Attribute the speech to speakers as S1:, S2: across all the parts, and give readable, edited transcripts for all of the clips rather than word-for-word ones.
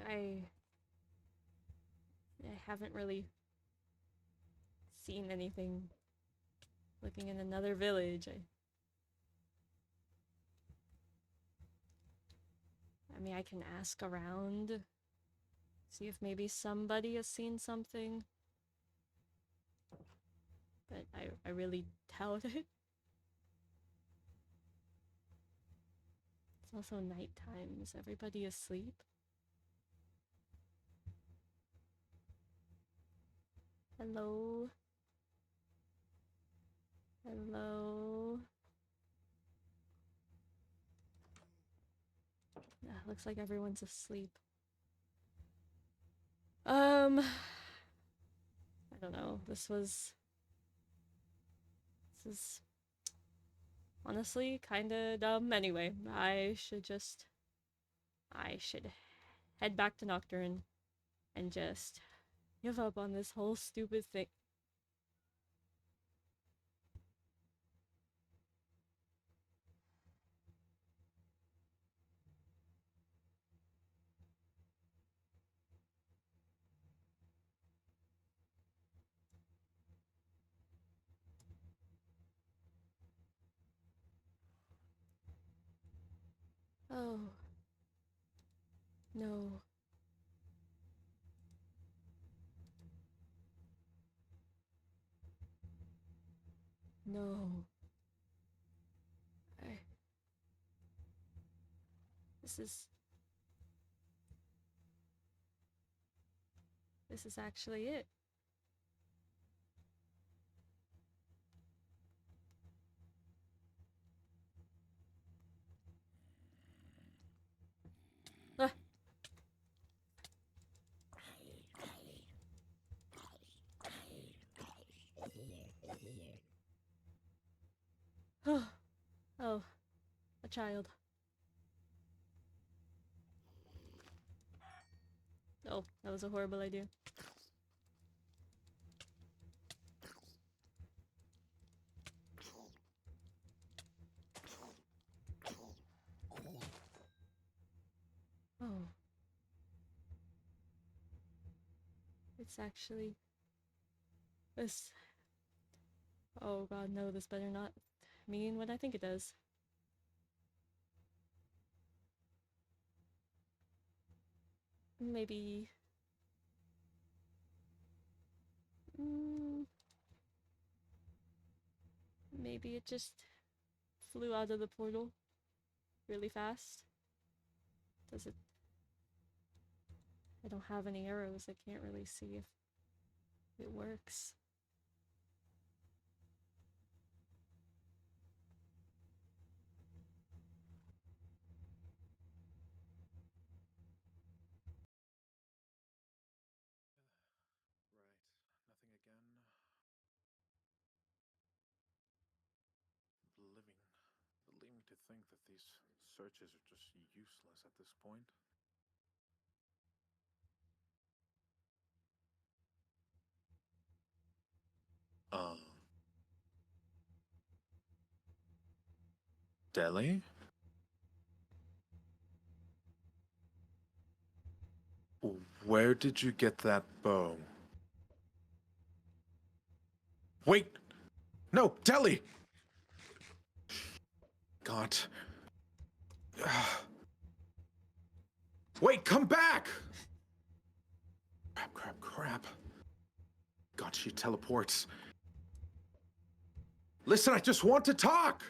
S1: I haven't really seen anything looking in another village. I mean, I can ask around, see if maybe somebody has seen something. But I really doubt it. It's also nighttime. Is everybody asleep? Hello? Hello? Looks like everyone's asleep. I don't know. This is honestly kinda dumb anyway. I should head back to Nocturne and just give up on this whole stupid thing. Oh. No. No. This is actually it. Ah. Oh, a child. Oh, that was a horrible idea. Oh. It's actually... This... Oh god, no, this better not mean what I think it does. Maybe... Maybe it just flew out of the portal really fast. Does it... I don't have any arrows. I can't really see if it works.
S2: Believing to think that these searches are just useless at this point. Delhi? Where did you get that bow? Wait! No, Delhi! God. Wait, come back! Crap. God, she teleports. Listen, I just want to talk!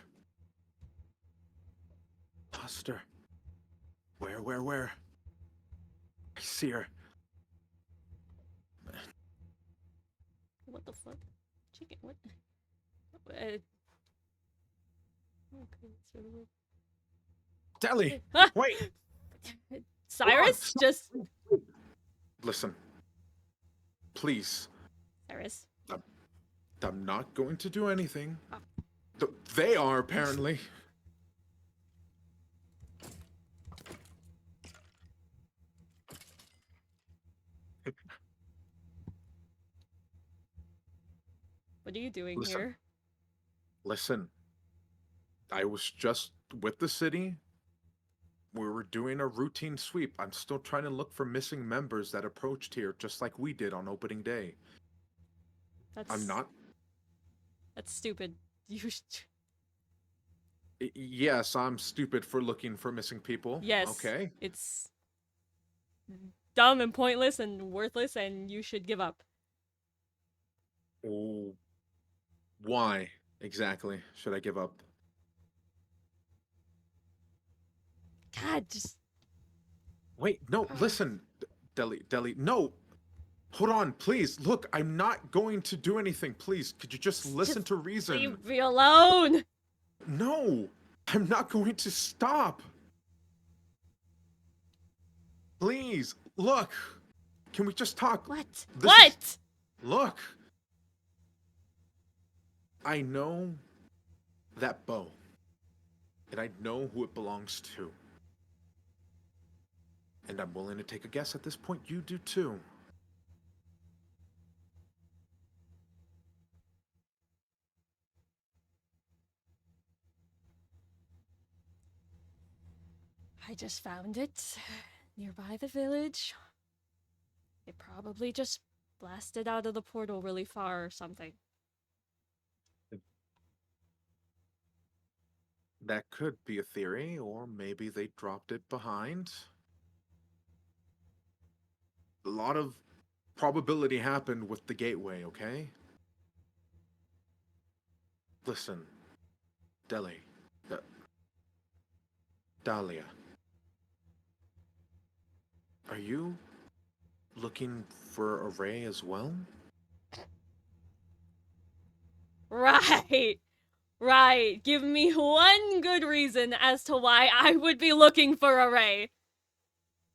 S2: Buster. Where? I see her.
S1: What the fuck? Chicken, what? Okay, it's really weird.
S2: Delhi! Wait!
S1: Cyrus? Just...
S2: Listen. Please.
S1: Cyrus.
S2: I'm not going to do anything. Oh. They are, apparently.
S1: What are you doing here?
S2: Listen. I was just with the city. We were doing a routine sweep. I'm still trying to look for missing members that approached here just like we did on opening day. I'm
S1: That's
S2: not.
S1: stupid. You
S2: Yes, I'm stupid for looking for missing people.
S1: yes,
S2: Okay.
S1: it's dumb and pointless and worthless, and you should give up.
S2: Oh, why exactly should I give up?
S1: God, just
S2: Wait, no, listen, Deli, no. Hold on, please. Look, I'm not going to do anything. Please, could you just listen to reason?
S1: leave me alone.
S2: No, I'm not going to stop. Please, look. Can we just talk?
S1: What?
S2: This
S1: What?
S2: Look. I know that bow, and I know who it belongs to. And I'm willing to take a guess at this point you do too.
S1: I just found it nearby the village. It probably just blasted out of the portal really far or something.
S2: That could be a theory, or maybe they dropped it behind. A lot of probability happened with the gateway, okay? Listen, Deli, uh, Dahlia. Are you looking for a ray as well?
S1: Right. Right. Give me one good reason as to why I would be looking for a ray.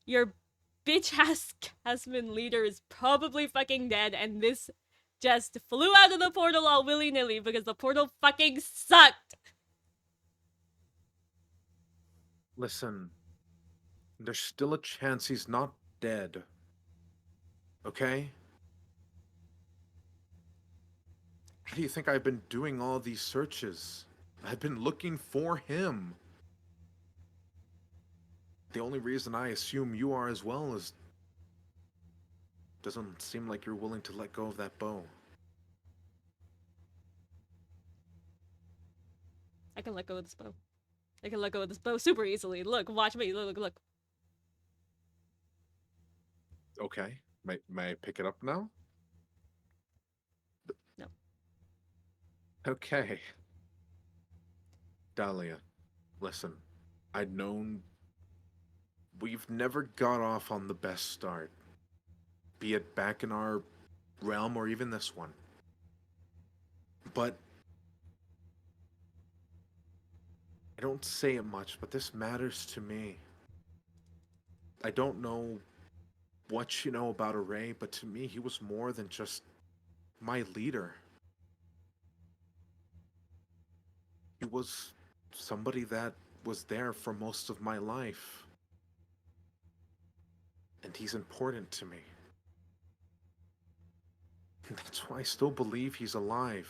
S1: Your bitch ass Casman leader is probably fucking dead, and this just flew out of the portal all willy nilly because the portal fucking sucked.
S2: Listen, there's still a chance he's not dead. Okay? How do you think I've been doing all these searches? I've been looking for him. The only reason I assume you are as well is doesn't seem like you're willing to let go of that bow.
S1: I can let go of this bow. I can let go of this bow super easily. Look, watch me. Look.
S2: Okay. May I pick it up now?
S1: No.
S2: Okay. Dahlia, listen. I'd known we've never got off on the best start. Be it back in our realm or even this one. But I don't say it much, but this matters to me. I don't know what you know about Array, but to me, he was more than just my leader. He was somebody that was there for most of my life. And he's important to me. And that's why I still believe he's alive.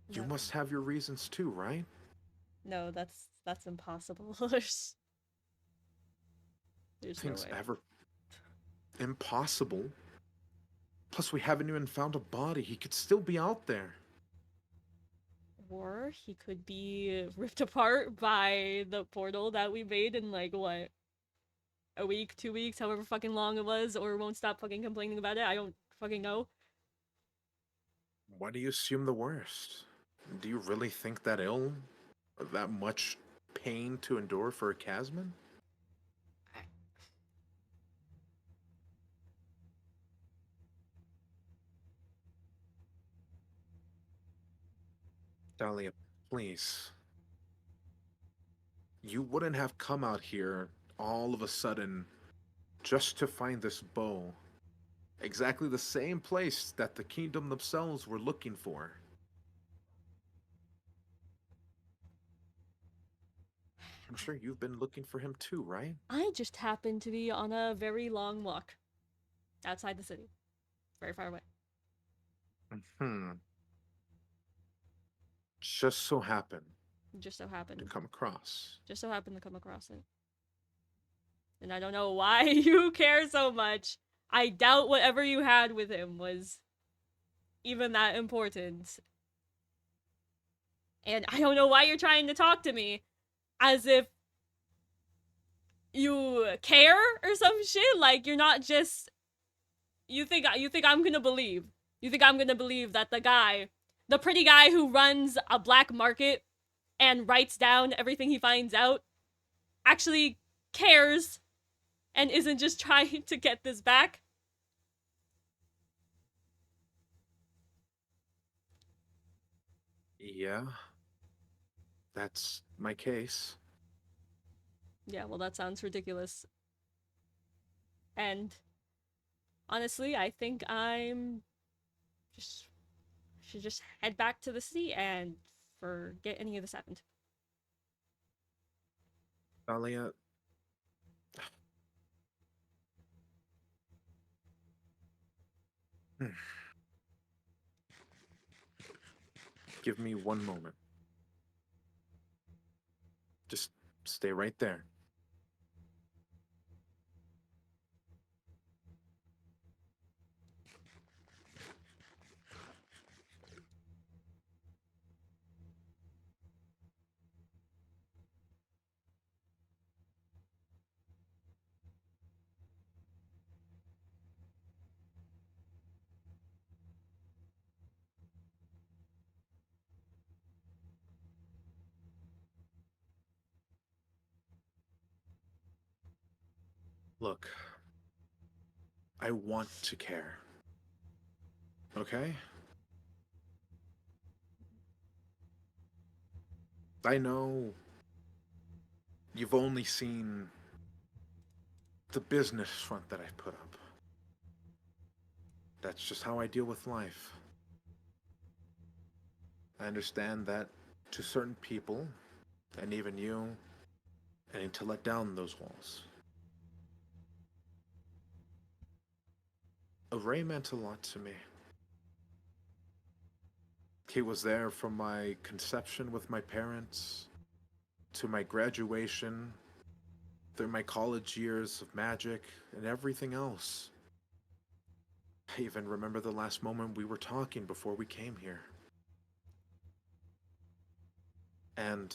S2: You
S1: No.
S2: must have your reasons too, right?
S1: No, that's impossible. There's no
S2: Things
S1: way.
S2: ever impossible. Plus, we haven't even found a body. He could still be out there.
S1: Or he could be ripped apart by the portal that we made in like what? A week, 2 weeks, however fucking long it was, or won't stop fucking complaining about it. I don't fucking know.
S2: Why do you assume the worst? Do you really think that ill? That much pain to endure for a Casman? Dahlia, please. You wouldn't have come out here all of a sudden just to find this bow. Exactly the same place that the kingdom themselves were looking for. I'm sure you've been looking for him too, right?
S1: I just happened to be on a very long walk outside the city, very far away.
S2: Hmm. Just so happened
S1: Just so happened.
S2: to come across.
S1: Just so happened to come across it. And I don't know why you care so much. I doubt whatever you had with him was even that important. And I don't know why you're trying to talk to me as if you care or some shit. Like, you're not just... You think I'm gonna believe. You think I'm gonna believe that the guy, the pretty guy who runs a black market and writes down everything he finds out, actually cares and isn't just trying to get this back?
S2: Yeah, that's my case.
S1: Yeah, well, that sounds ridiculous. And honestly, I think I'm just should just head back to the city and forget any of this happened.
S2: Thalia, give me one moment. Just stay right there. Look, I want to care. Okay? I know you've only seen the business front that I put up. That's just how I deal with life. I understand that to certain people, and even you, I need to let down those walls. Ray meant a lot to me. He was there from my conception with my parents, to my graduation, through my college years of magic, and everything else. I even remember the last moment we were talking before we came here. And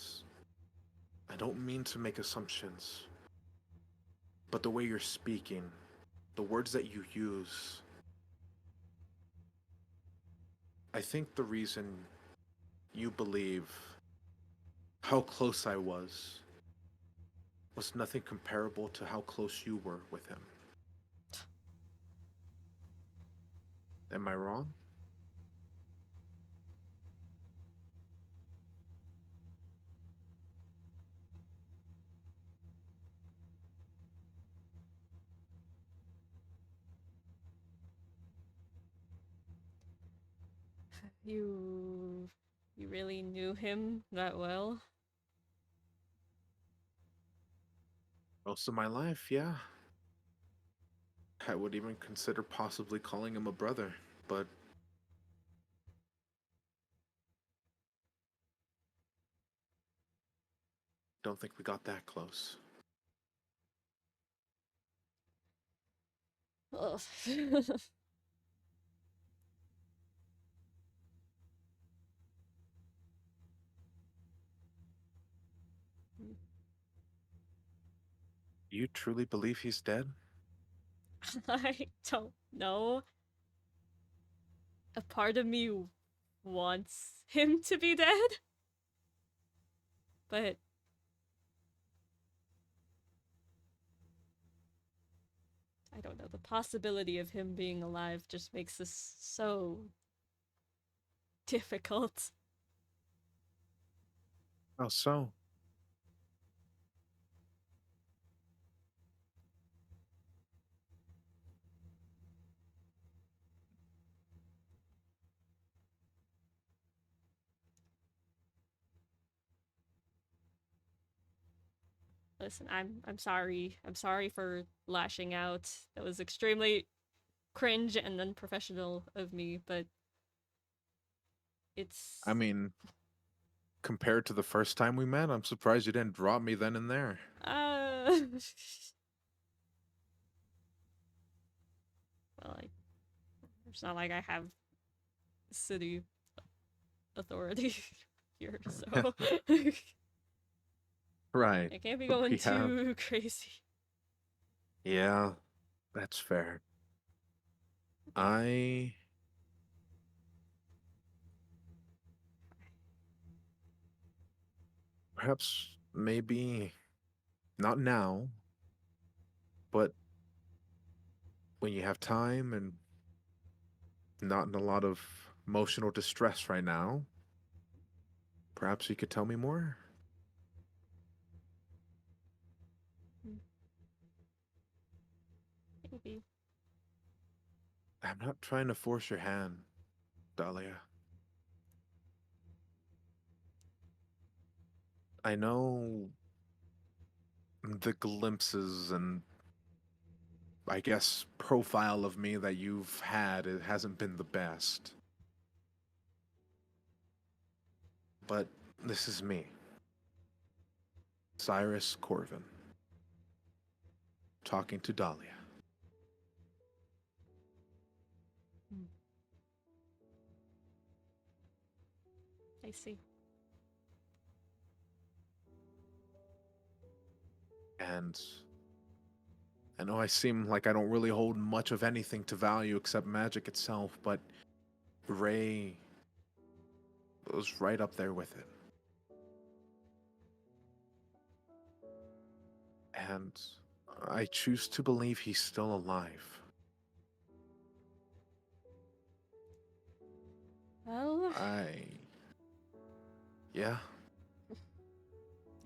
S2: I don't mean to make assumptions, but the way you're speaking, the words that you use, I think the reason you believe how close I was nothing comparable to how close you were with him. Am I wrong?
S1: You really knew him that well?
S2: Most of my life, yeah. I would even consider possibly calling him a brother, but don't think we got that close.
S1: Ugh.
S2: You truly believe he's dead?
S1: I don't know. A part of me wants him to be dead, but I don't know. The possibility of him being alive just makes this so difficult.
S2: How so?
S1: Listen, I'm sorry. I'm sorry for lashing out. That was extremely cringe and unprofessional of me, but
S2: I
S1: it's
S2: mean, compared to the first time we met, I'm surprised you didn't drop me then and there.
S1: Well, it's not like I have city authority here, so
S2: Right.
S1: I can't be going
S2: We have.
S1: too crazy.
S2: Yeah, that's fair. I. Perhaps, maybe, not now, but when you have time and not in a lot of emotional distress right now, perhaps you could tell me more?
S1: Maybe.
S2: I'm not trying to force your hand, Dahlia. I know the glimpses and, I guess, profile of me that you've had, it hasn't been the best. But this is me, Cyrus Corvin, talking to Dahlia.
S1: I see.
S2: And I know I seem like I don't really hold much of anything to value except magic itself, but Ray was right up there with it. And I choose to believe he's still alive.
S1: Well,
S2: Yeah,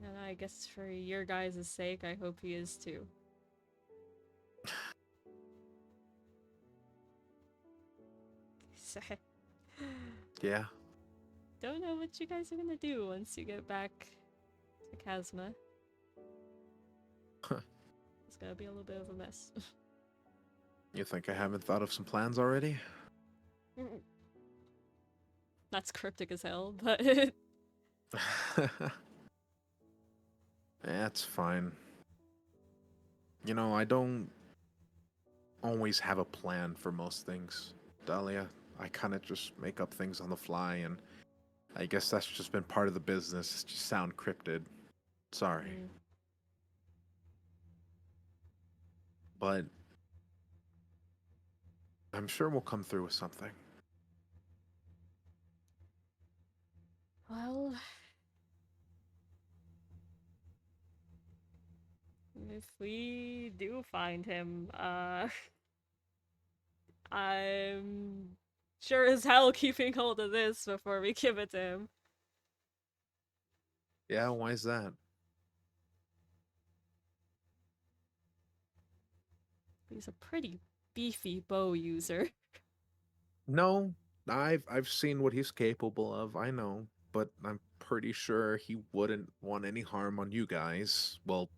S1: and I guess for your guys' sake, I hope he is too.
S2: yeah.
S1: Don't know what you guys are gonna do once you get back to Chasma. It's gonna be a little bit of a mess.
S2: You think I haven't thought of some plans already?
S1: That's cryptic as hell, but
S2: That's fine. You know, I don't always have a plan for most things, Dahlia. I kind of just make up things on the fly, and I guess that's just been part of the business. It's just sound cryptid. Sorry. But I'm sure we'll come through with something.
S1: well, if we do find him, I'm sure as hell keeping hold of this before we give it to him.
S2: Yeah, why is that?
S1: He's a pretty beefy bow user.
S2: No, I've seen what he's capable of. I know, but I'm pretty sure he wouldn't want any harm on you guys. Well,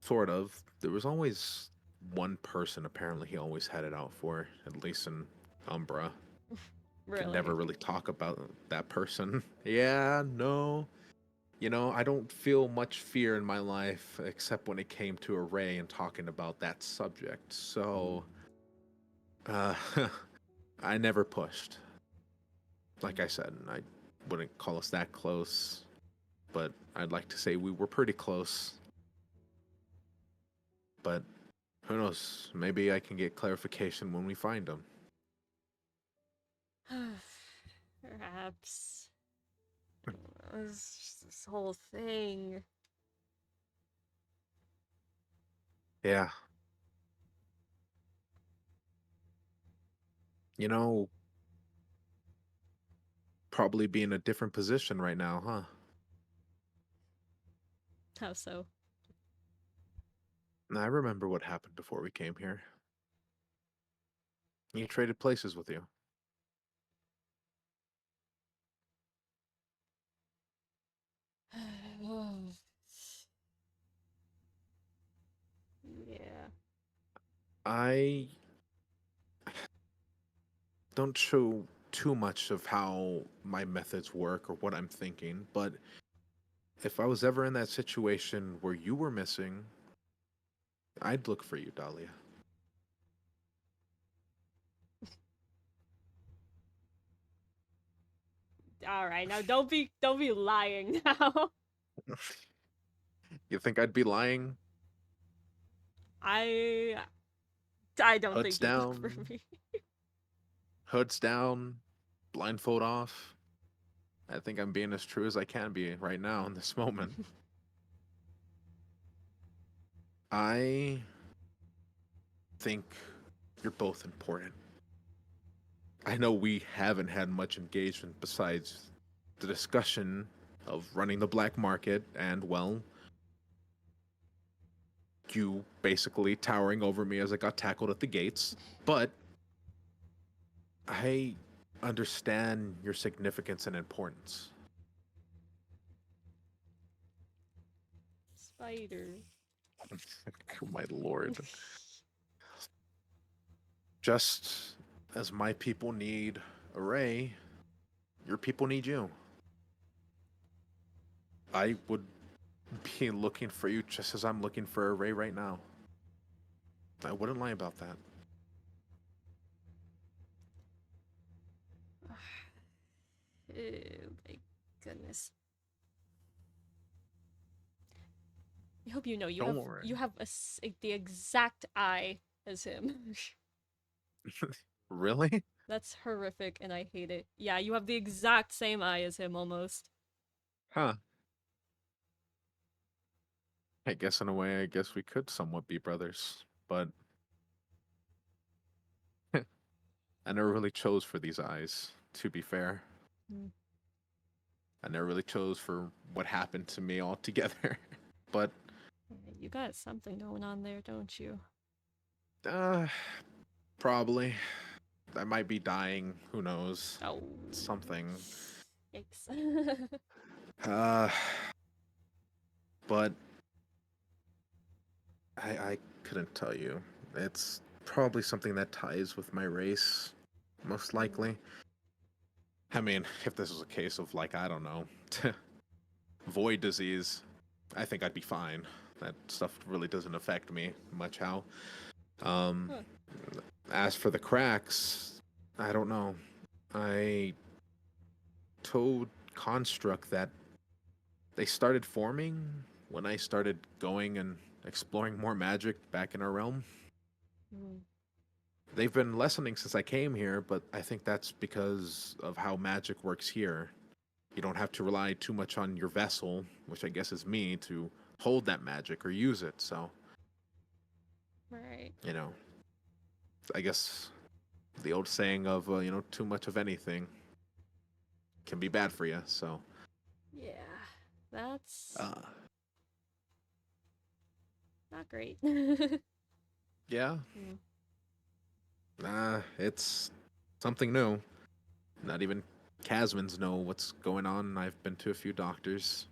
S2: sort of. There was always one person apparently he always had it out for, at least in Umbra. Could never
S1: Really.
S2: really talk about that person. Yeah, no. You know, I don't feel much fear in my life except when it came to Array and talking about that subject. So, uh, I never pushed. Like I said, I wouldn't call us that close, but I'd like to say we were pretty close. But who knows? Maybe I can get clarification when we find him.
S1: Perhaps. This whole thing.
S2: Yeah. You know, probably be in a different position right now, huh?
S1: How so?
S2: I remember what happened before we came here. He traded places with you.
S1: Yeah.
S2: I don't show too much of how my methods work or what I'm thinking, but if I was ever in that situation where you were missing, I'd look for you, Dahlia.
S1: All right, now don't be lying now.
S2: You think I'd be lying?
S1: I I don't
S2: Hoods
S1: think you'd look for
S2: down,
S1: me.
S2: hoods down, blindfold off. I think I'm being as true as I can be right now in this moment. I think you're both important. I know we haven't had much engagement besides the discussion of running the black market and, well, you basically towering over me as I got tackled at the gates. But I understand your significance and importance.
S1: Spider.
S2: My lord. Just as my people need a Ray, your people need you. I would be looking for you just as I'm looking for a Ray right now. I wouldn't lie about that.
S1: Oh my goodness. I hope you know
S2: Don't worry.
S1: you have the exact eye as him.
S2: Really?
S1: That's horrific and I hate it. Yeah, you have the exact same eye as him almost.
S2: Huh. I guess in a way, I guess we could somewhat be brothers, but I never really chose for these eyes, to be fair.
S1: Mm.
S2: I never really chose for what happened to me altogether. But,
S1: You got something going on there, don't you?
S2: uh, probably. I might be dying. Who knows?
S1: Oh.
S2: Something.
S1: Yikes.
S2: Uh, but I couldn't tell you. It's probably something that ties with my race, most likely. I mean, if this was a case of, like, I don't know, void disease, I think I'd be fine. That stuff really doesn't affect me much how. Um,
S1: Huh.
S2: as for the cracks, I don't know. I told Construct that they started forming when I started going and exploring more magic back in our realm.
S1: Mm.
S2: They've been lessening since I came here, but I think that's because of how magic works here. You don't have to rely too much on your vessel, which I guess is me, to hold that magic or use it. So,
S1: Right.
S2: you know, I guess the old saying of, too much of anything can be bad for you. So,
S1: Yeah. That's
S2: uh,
S1: not great.
S2: yeah,
S1: Mm.
S2: it's something new. Not even Casmans know what's going on. I've been to a few doctors.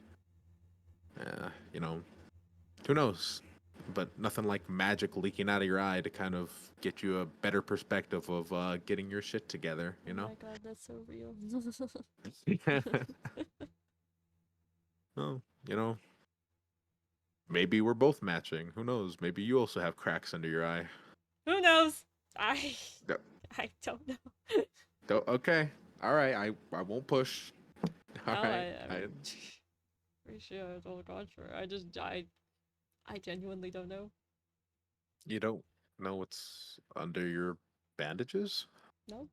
S2: Uh, you know, who knows? But nothing like magic leaking out of your eye to kind of get you a better perspective of getting your shit together,
S1: Oh my god, that's so real.
S2: Well, maybe we're both matching. Who knows? Maybe you also have cracks under your eye.
S1: Who knows? I
S2: Yep.
S1: I don't know.
S2: Okay. All right. I won't push. All
S1: No,
S2: right.
S1: I mean, pretty sure I told contrary. I genuinely don't know.
S2: You don't know what's under your bandages?
S1: No,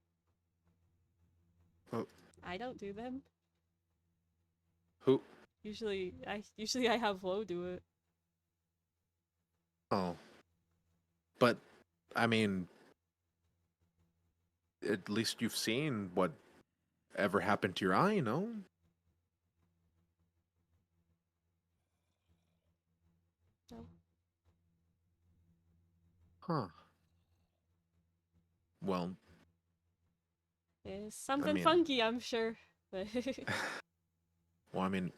S2: Oh,
S1: I don't do them.
S2: who?
S1: Usually I have Flo do it.
S2: Oh, but I mean, at least you've seen what ever happened to your eye, no?
S1: No,
S2: Huh. Well,
S1: it's
S2: I
S1: something
S2: mean,
S1: funky, I'm sure. But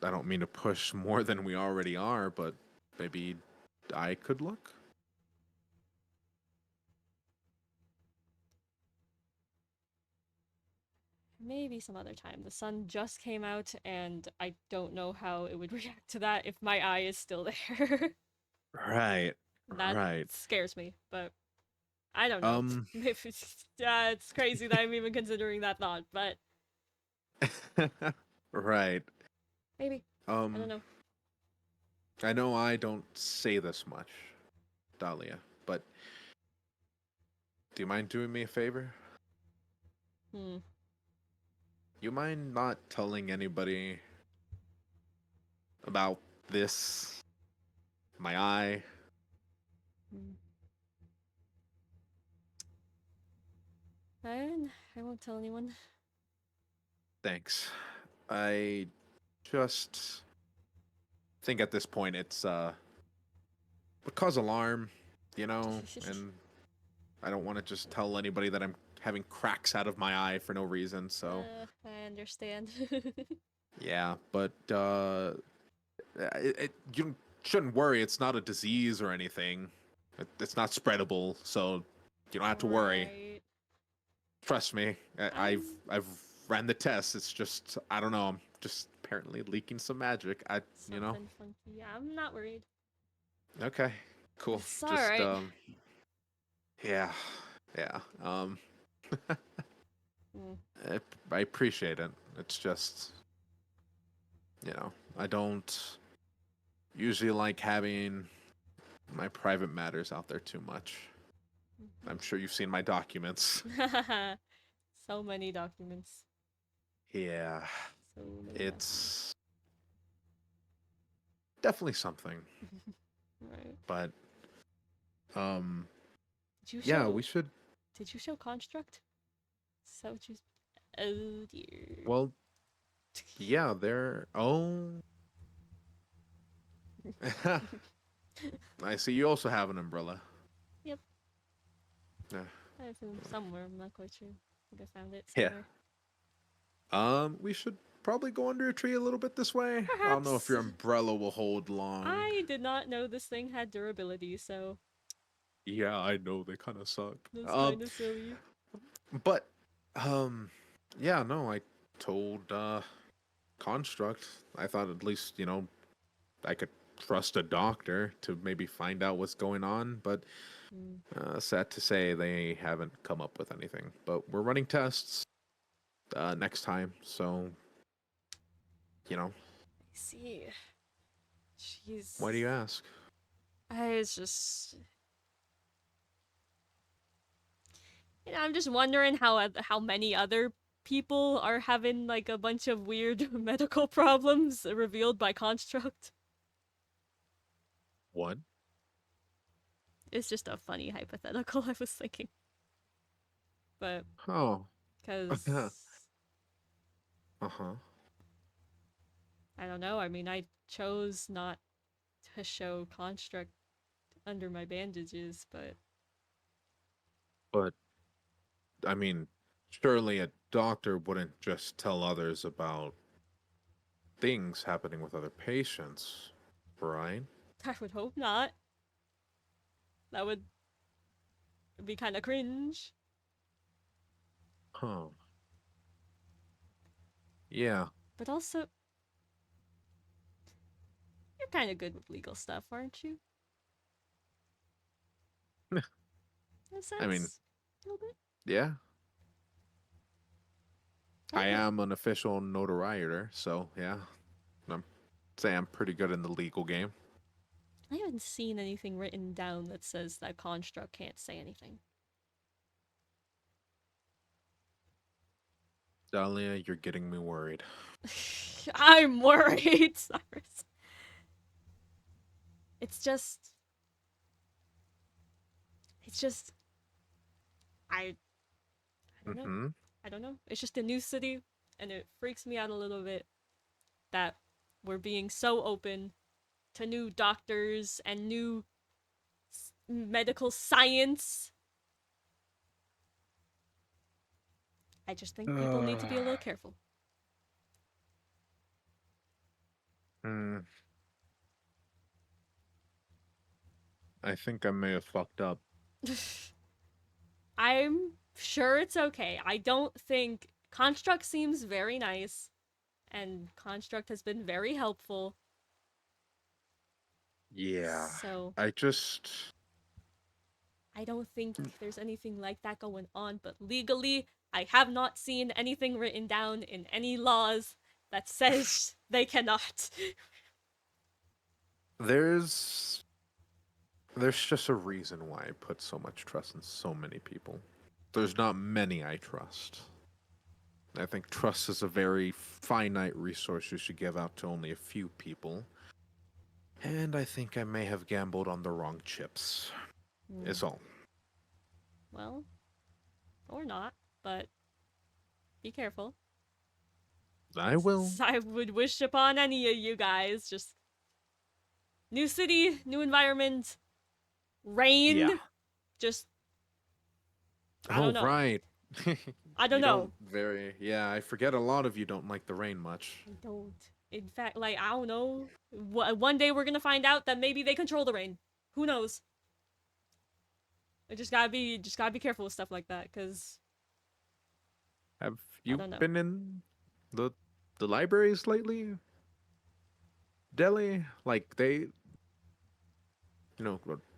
S2: I don't mean to push more than we already are, but maybe I could look.
S1: maybe some other time. The sun just came out, and I don't know how it would react to that if my eye is still there.
S2: Right.
S1: That
S2: Right.
S1: scares me, but I don't know.
S2: Um.
S1: Maybe it's crazy that I'm even considering that thought, but
S2: Right.
S1: maybe. I don't
S2: Um.
S1: know.
S2: I know I don't say this much, Dahlia, but do you mind doing me a favor?
S1: Hmm.
S2: You mind not telling anybody about this? My eye?
S1: Hmm. I won't tell anyone.
S2: Thanks. I just think at this point it's would cause alarm, and I don't want to just tell anybody that I'm having cracks out of my eye for no reason. So
S1: I understand.
S2: yeah, but you shouldn't worry. It's not a disease or anything. It's not spreadable, so you don't have to worry.
S1: Right.
S2: Trust me.
S1: I'm
S2: I've ran the tests. It's just I don't know. I'm just apparently leaking some magic.
S1: something funky. I'm not worried.
S2: Okay, cool.
S1: It's
S2: Just
S1: alright.
S2: yeah, yeah.
S1: Mm.
S2: I, I appreciate it. It's just I don't usually like having my private matters out there too much. I'm sure you've seen my documents.
S1: So many documents.
S2: Yeah,
S1: So many documents.
S2: it's definitely something.
S1: Right.
S2: But um,
S1: Did you
S2: yeah,
S1: show
S2: we should.
S1: did you show construct? So just oh dear.
S2: Well, yeah, there. Oh, I see. You also have an umbrella.
S1: Yep.
S2: Yeah.
S1: I have him somewhere, I'm not quite sure. I think I found it
S2: Yeah.
S1: somewhere.
S2: We should probably go under a tree a little bit this way. I don't know if
S1: Perhaps.
S2: your umbrella will hold long.
S1: I did not know this thing had durability, so
S2: Yeah, I know they kind of suck.
S1: that's kind of silly.
S2: But yeah, no, I told Construct. I thought at least I could trust a doctor to maybe find out what's going on. But
S1: Hmm.
S2: sad to say, they haven't come up with anything. But we're running tests next time, so you know.
S1: I see.
S2: Why do
S1: Jeez.
S2: you ask?
S1: It's just I'm just wondering how many other people are having like a bunch of weird medical problems revealed by construct.
S2: What?
S1: It's just a funny hypothetical I was thinking. But
S2: Oh.
S1: cuz
S2: Uh-huh.
S1: I don't know. I mean, I chose not to show construct under my bandages, but
S2: But I mean, surely a doctor wouldn't just tell others about things happening with other patients, right?
S1: I would hope not. That would be kind of cringe.
S2: Huh. Yeah.
S1: But also, you're kind of good with legal stuff, aren't you? In a
S2: I mean,
S1: sense, a little bit.
S2: yeah. I
S1: Okay.
S2: am an official notoriety, so yeah. I'm say I'm pretty good in the legal game.
S1: I haven't seen anything written down that says that construct can't say anything.
S2: Dahlia, you're getting me worried.
S1: I'm worried, Cyrus. It's just, it's just, I, I don't know.
S2: Mm-hmm.
S1: I don't know. It's just a new city, and it freaks me out a little bit that we're being so open to new doctors and new medical science. I just think people need to be a little careful.
S2: Hmm. I think I may have fucked up.
S1: I'm sure it's okay. I don't think Construct seems very nice, and Construct has been very helpful.
S2: Yeah.
S1: So
S2: I just.
S1: I don't think there's anything like that going on, but legally, I have not seen anything written down in any laws that says they cannot.
S2: There's. There's just a reason why I put so much trust in so many people. There's not many I trust. I think trust is a very finite resource you should give out to only a few people. And I think I may have gambled on the wrong chips. Is all.
S1: Well, or not, but be careful.
S2: I will.
S1: I would wish upon any of you guys just new city, new environment, rain.
S2: Yeah.
S1: Just I
S2: Oh,
S1: don't know.
S2: right.
S1: I don't
S2: You
S1: know.
S2: Yeah, I forget a lot of you don't like the rain much.
S1: I don't. In fact, like I don't know. One day we're gonna find out that maybe they control the rain. Who knows? I just gotta be careful with stuff like that, cause
S2: Have you
S1: don't know.
S2: been in the libraries lately? Delhi? Like the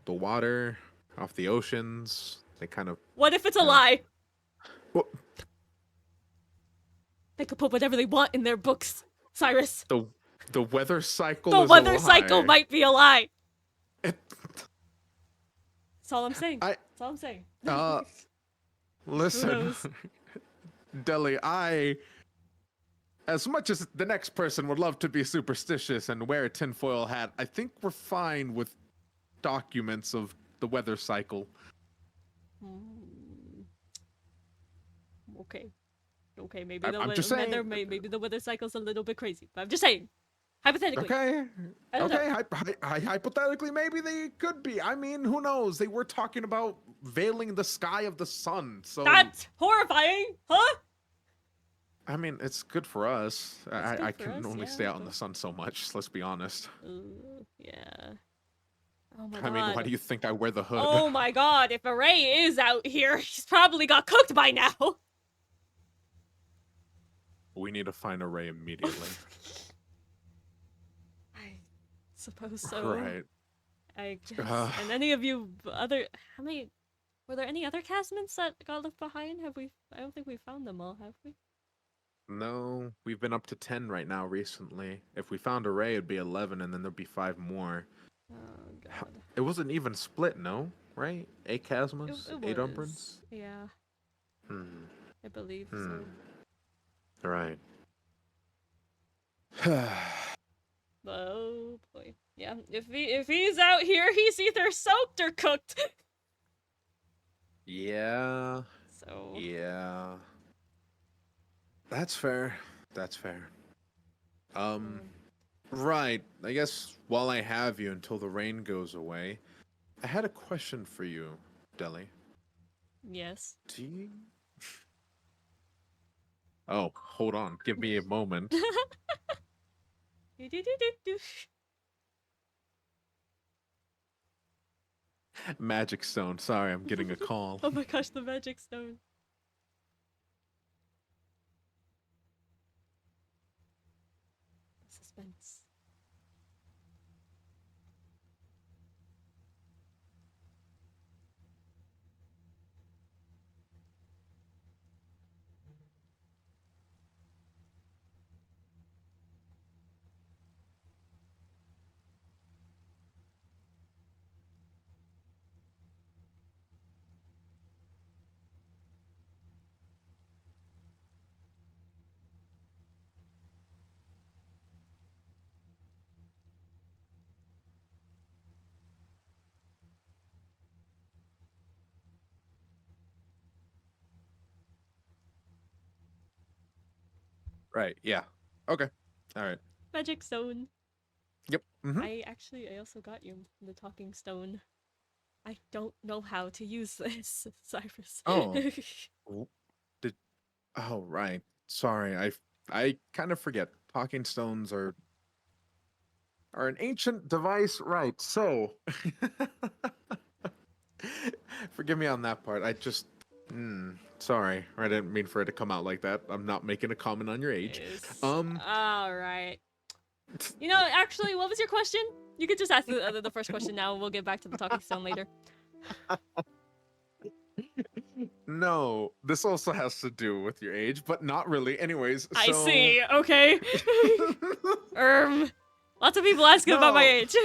S2: water off the oceans, they kind of
S1: What if it's a
S2: you know,
S1: lie?
S2: well,
S1: They could put whatever they want in their books, Cyrus.
S2: the weather cycle
S1: The
S2: is a
S1: weather cycle
S2: lie.
S1: might be a lie.
S2: It,
S1: That's all I'm saying.
S2: I
S1: That's all I'm saying.
S2: listen,
S1: knows?
S2: Delhi, as much as the next person would love to be superstitious and wear a tinfoil hat, I think we're fine with documents of the weather cycle.
S1: Okay. Okay, maybe
S2: I'm just saying.
S1: maybe the weather cycle's a little bit crazy. But I'm just saying. Hypothetically.
S2: Okay.
S1: I don't know.
S2: Hypothetically, maybe they could be. I mean, who knows? They were talking about veiling the sky of the sun, so.
S1: That's horrifying, huh?
S2: I mean, it's good for us. I
S1: for
S2: can
S1: us,
S2: only
S1: yeah,
S2: stay out in
S1: but-
S2: the sun so much. Let's be honest.
S1: Yeah. Oh my
S2: I
S1: god.
S2: mean, why do you think I wear the hood?
S1: Oh my god, if Array is out here, he's probably got cooked by now.
S2: We need to find a Ray immediately.
S1: I suppose so.
S2: Right.
S1: I guess. And any of you how many were there any other castmates that got left behind? I don't think we found them all, have we?
S2: No, we've been up to 10 right now recently. If we found a Ray, it'd be 11, and then there'd be 5 more.
S1: Oh god.
S2: It wasn't even split, no? Right? 8 Chasmas?
S1: It
S2: 8
S1: was.
S2: Umbrans?
S1: Yeah,
S2: Hmm.
S1: I believe so.
S2: Right.
S1: Oh boy. Yeah, if he's out here, he's either soaked or cooked.
S2: Yeah.
S1: So
S2: Yeah. That's fair. That's fair. Right. I guess while I have you until the rain goes away, I had a question for you, Deli.
S1: yes.
S2: Do you... Oh, hold on. Give me a moment. Magic Stone. Sorry, I'm getting a call.
S1: Oh my gosh, the magic stone. Suspense.
S2: Right, yeah. Okay. Alright.
S1: Magic stone.
S2: Yep. Mm-hmm.
S1: I also got you the talking stone. I don't know how to use this, Cyrus.
S2: Oh. Did... Oh, right. Sorry, I kind of forget. Talking stones are an ancient device, right? So, forgive me on that part. I just, Sorry, I didn't mean for it to come out like that. I'm not making a comment on your age.
S1: All right. You know, actually, what was your question? You could just ask the first question now, and we'll get back to the talking stone later.
S2: No, this also has to do with your age, but not really. Anyways, so...
S1: I see. Okay. Lots of people asking about my
S2: No.
S1: age.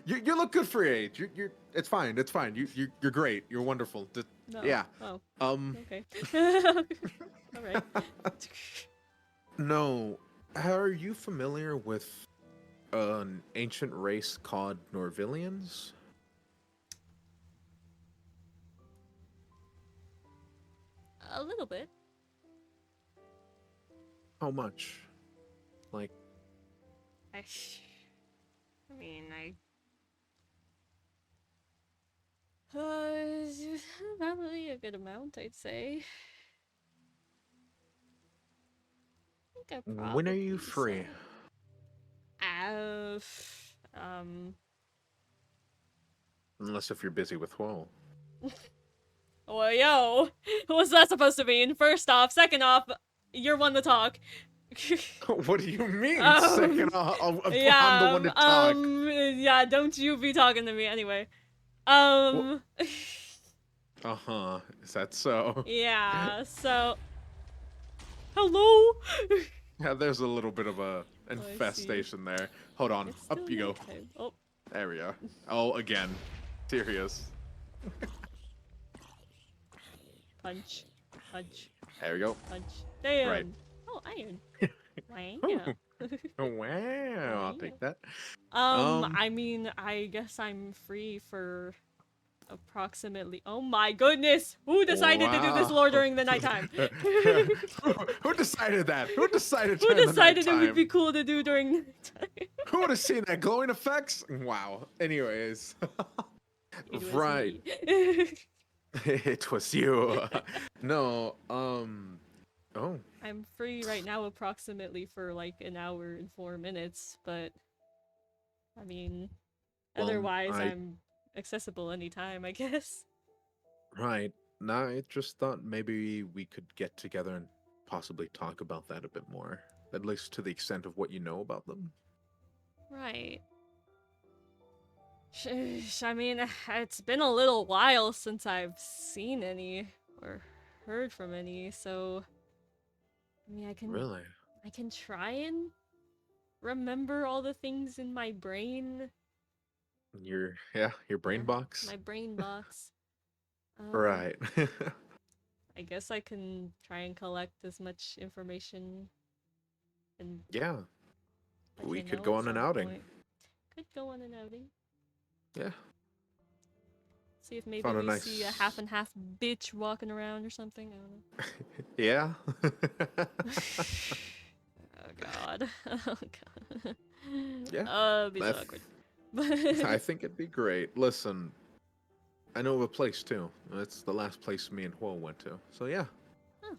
S2: You look good for your age. You're it's fine. It's fine. You're great. You're wonderful.
S1: No.
S2: Yeah.
S1: Oh.
S2: Okay.
S1: All right.
S2: No. Are you familiar with an ancient race called Norvillians?
S1: A little bit.
S2: How much? Like,
S1: I mean, probably a good amount, I'd say. I think I
S2: when are you
S1: probably
S2: free?
S1: so.
S2: Unless if you're busy with Woe.
S1: Well, yo, what's that supposed to mean? First off, second off, you're one to talk.
S2: What do you mean? Second off,
S1: Yeah,
S2: I'm the one to talk.
S1: Yeah, don't you be talking to me anyway.
S2: Uh-huh. Is that so?
S1: Yeah, so... Hello?
S2: Yeah, there's a little bit of a infestation there. Hold on.
S1: It's
S2: Up
S1: still
S2: you go.
S1: nighttime. Oh.
S2: There we go. Oh, again. Serious.
S1: Punch. Punch.
S2: There we go.
S1: Punch. Damn.
S2: Right.
S1: Oh, iron.
S2: Wow. Wow. I'll take that.
S1: I mean, I guess I'm free for approximately... Oh my goodness! Who decided to do this lore during the nighttime?
S2: Who decided that? Who decided
S1: Who decided it would be cool to do during nighttime?
S2: Who would have seen that glowing effects? Wow. Anyways. Right. It was you. No, oh.
S1: I'm free right now approximately for like an hour and 4 minutes, but I mean,
S2: Well,
S1: otherwise I'm accessible anytime, I guess.
S2: Right. Nah, I just thought maybe we could get together and possibly talk about that a bit more. At least to the extent of what you know about them.
S1: Right. I mean, it's been a little while since I've seen any or heard from any, so I mean, I can try and remember all the things in my brain.
S2: Your brain box.
S1: My brain box.
S2: Right.
S1: I guess I can try and collect as much information and
S2: yeah. We could go on an outing.
S1: Could go on an outing.
S2: Yeah.
S1: See if maybe we see a half and half bitch walking around or something. I don't know.
S2: Yeah.
S1: Oh god. Oh god.
S2: Yeah.
S1: It'd be so awkward.
S2: I think it'd be great. Listen, I know of a place too. It's the last place me and Huo went to. So yeah.
S1: Huh.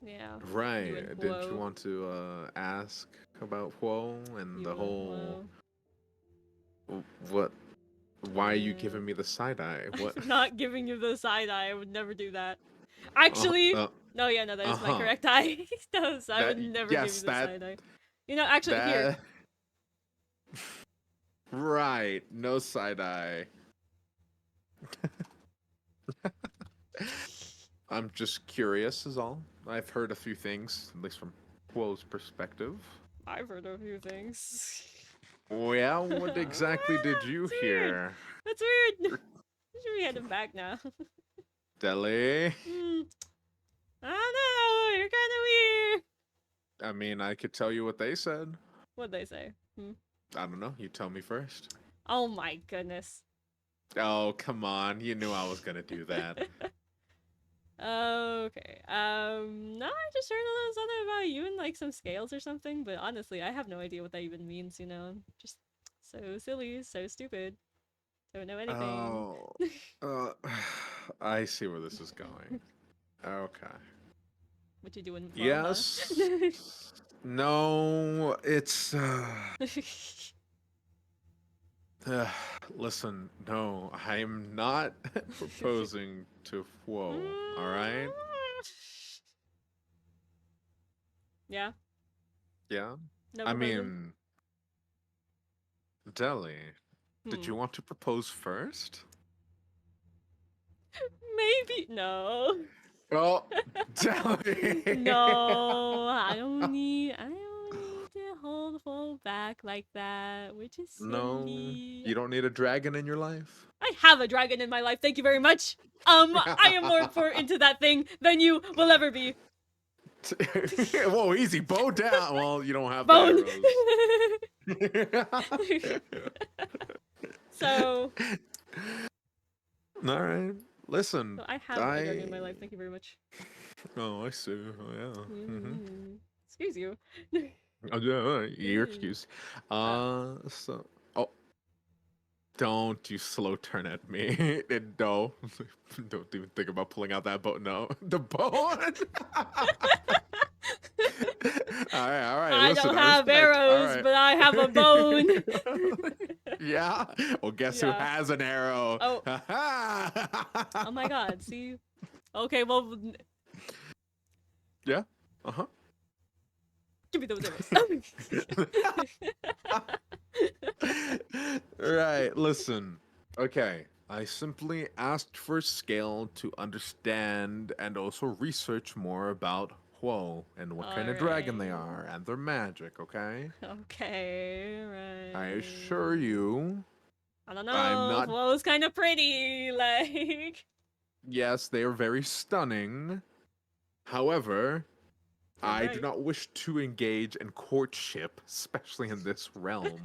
S1: Yeah.
S2: Right. Did you want to ask about Huo and the whole what? Why are you giving me the side eye? What?
S1: I'm not giving you the side eye. I would never do that. Actually, no, that is my correct eye. No, so I would never give you the side eye. You know, actually, here.
S2: Right, no side eye. I'm just curious, is all. I've heard a few things, at least from Huo's perspective.
S1: I've heard a few things.
S2: Well, what exactly did you hear?
S1: That's weird. Should we head him back now?
S2: Deli?
S1: I don't know. You're kind of weird.
S2: I mean, I could tell you what they said.
S1: What'd they say?
S2: I don't know. You tell me first.
S1: Oh my goodness.
S2: Oh, come on. You knew I was gonna do that.
S1: Okay. No, I just heard a little something about you and like some scales or something, but honestly, I have no idea what that even means, you know? Just so silly, so stupid. Don't know anything.
S2: Oh. I see where this is going. Okay.
S1: What you doing?
S2: Yes. No, it's Listen, no, I'm not proposing to Whoa, alright?
S1: Yeah,
S2: Yeah?
S1: no
S2: I
S1: proposing.
S2: mean, Deli, did
S1: Hmm.
S2: you want to propose first?
S1: Maybe no.
S2: Oh, Deli!
S1: No, I don't need to hold back like that, which is
S2: No,
S1: silly.
S2: you don't need a dragon in your life?
S1: I have a dragon in my life, thank you very much. I am more important to that thing than you will ever be.
S2: Whoa, easy, bow down. Well, you don't have the
S1: Bone!
S2: arrows.
S1: So,
S2: All right. Listen,
S1: so I have a dragon in my life, thank you very much.
S2: Oh, I see. Oh, yeah. Mm-hmm.
S1: Excuse you.
S2: Oh, yeah, all right. Your excuse.
S1: Uh,
S2: So. Oh, don't you slow turn at me. No. Don't even think about pulling out that bow. No. The bone? All right.
S1: I
S2: Listen,
S1: don't
S2: I
S1: have
S2: respect. All
S1: arrows,
S2: right.
S1: but I have a bone.
S2: Yeah. Well, guess who
S1: Yeah.
S2: has an arrow?
S1: Oh. Oh my god, see? Okay, well,
S2: Yeah. Uh huh.
S1: give me those arrows.
S2: Right, listen. Okay, I simply asked for scale to understand and also research more about Huo and what kind of dragon they
S1: Alright.
S2: are and their magic, okay?
S1: Okay,
S2: I
S1: right.
S2: assure you,
S1: I don't
S2: I'm
S1: know.
S2: not.
S1: Flow's kind of pretty. Like,
S2: Yes, they are very stunning. However,
S1: you're
S2: I do
S1: right.
S2: not wish to engage in courtship, especially in this realm.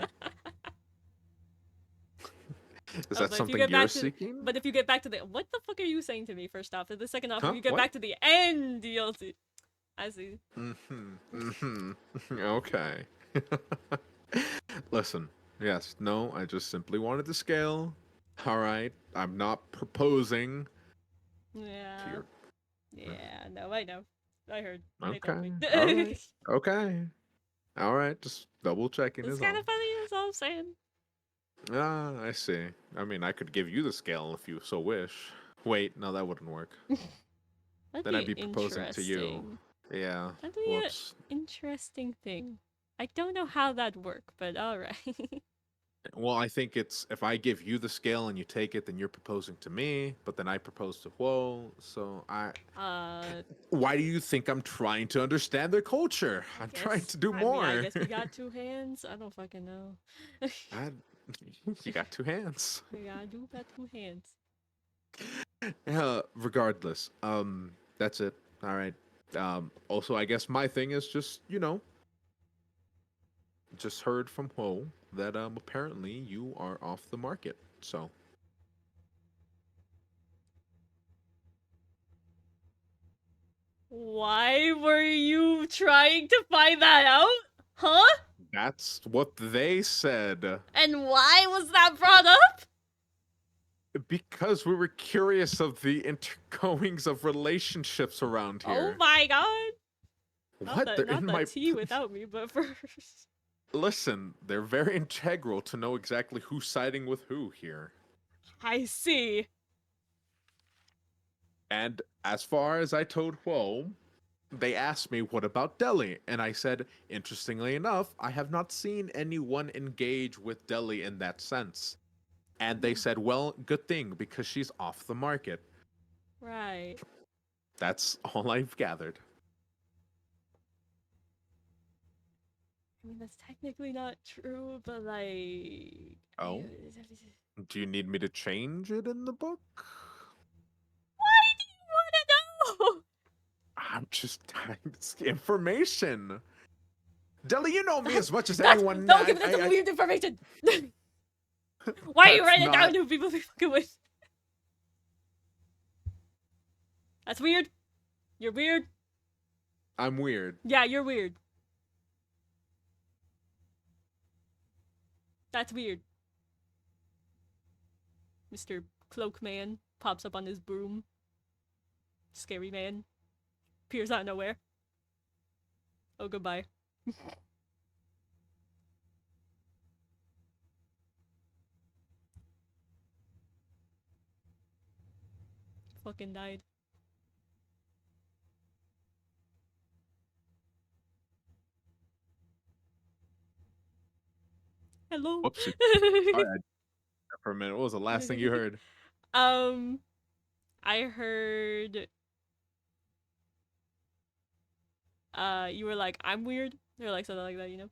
S2: Is
S1: Oh,
S2: that
S1: but if you
S2: something
S1: get
S2: you're
S1: back to,
S2: seeking?
S1: but if you get back to the, what the fuck are you saying to me? First off, and the second off, if
S2: Huh?
S1: you get
S2: What?
S1: back to the end DLC, I see.
S2: Okay. Listen, yes, no, I just simply wanted to scale. All right, I'm not proposing to
S1: Yeah,
S2: your.
S1: yeah. No, I know. I heard. They told
S2: Okay,
S1: me.
S2: all right, okay, all right. Just double checking
S1: It's
S2: is
S1: kind
S2: all.
S1: of funny. That's all I'm saying.
S2: Ah, I see. I mean, I could give you the scale if you so wish. Wait, no, that wouldn't work.
S1: That'd
S2: Then I'd
S1: be
S2: be proposing to you.
S1: interesting.
S2: Yeah.
S1: That'd be an
S2: Whoops.
S1: interesting thing. I don't know how that'd work, but all right.
S2: Well, I think it's if I give you the scale and you take it, then you're proposing to me, but then I propose to Whoa. So I.
S1: uh,
S2: Why do you think I'm trying to understand their culture?
S1: I
S2: I'm trying
S1: guess.
S2: to do
S1: I mean, I
S2: more.
S1: guess we got two hands. I don't fucking know.
S2: I, you got two hands.
S1: Yeah, I do got two hands.
S2: Regardless, that's it. All right. Also, I guess my thing is just just heard from Ho that apparently you are off the market. So
S1: Why were you trying to find that out? Huh?
S2: that's what they said.
S1: And why was that brought up?
S2: Because we were curious of the intergoings of relationships around
S1: Oh
S2: here.
S1: my god.
S2: What? They're
S1: Not
S2: in
S1: the
S2: my.
S1: tea without me, but first.
S2: Listen, they're very integral to know exactly who's siding with who here.
S1: I see.
S2: And as far as I told Huo, they asked me, what about Delhi? And I said, interestingly enough, I have not seen anyone engage with Delhi in that sense. And they said, well, good thing, because she's off the market.
S1: Right.
S2: That's all I've gathered.
S1: I mean, that's technically not true, but like.
S2: Oh? Do you need me to change it in the book?
S1: Why do you want to know?
S2: I'm just it's information. Delhi, you know me as much as
S1: That's
S2: anyone.
S1: don't give me that weird information. Why are you
S2: That's
S1: writing it down
S2: not.
S1: to people be fucking with? That's weird. You're weird.
S2: I'm weird.
S1: Yeah, you're weird. That's weird. Mr. Cloak Man pops up on his broom. Scary man. Appears out of nowhere. Oh, goodbye. 。fucking died. Hello.
S2: Whoopsie. Sorry, for a minute. What was the last thing you heard?
S1: I heard you were like, I'm weird. Or like something like that, you know?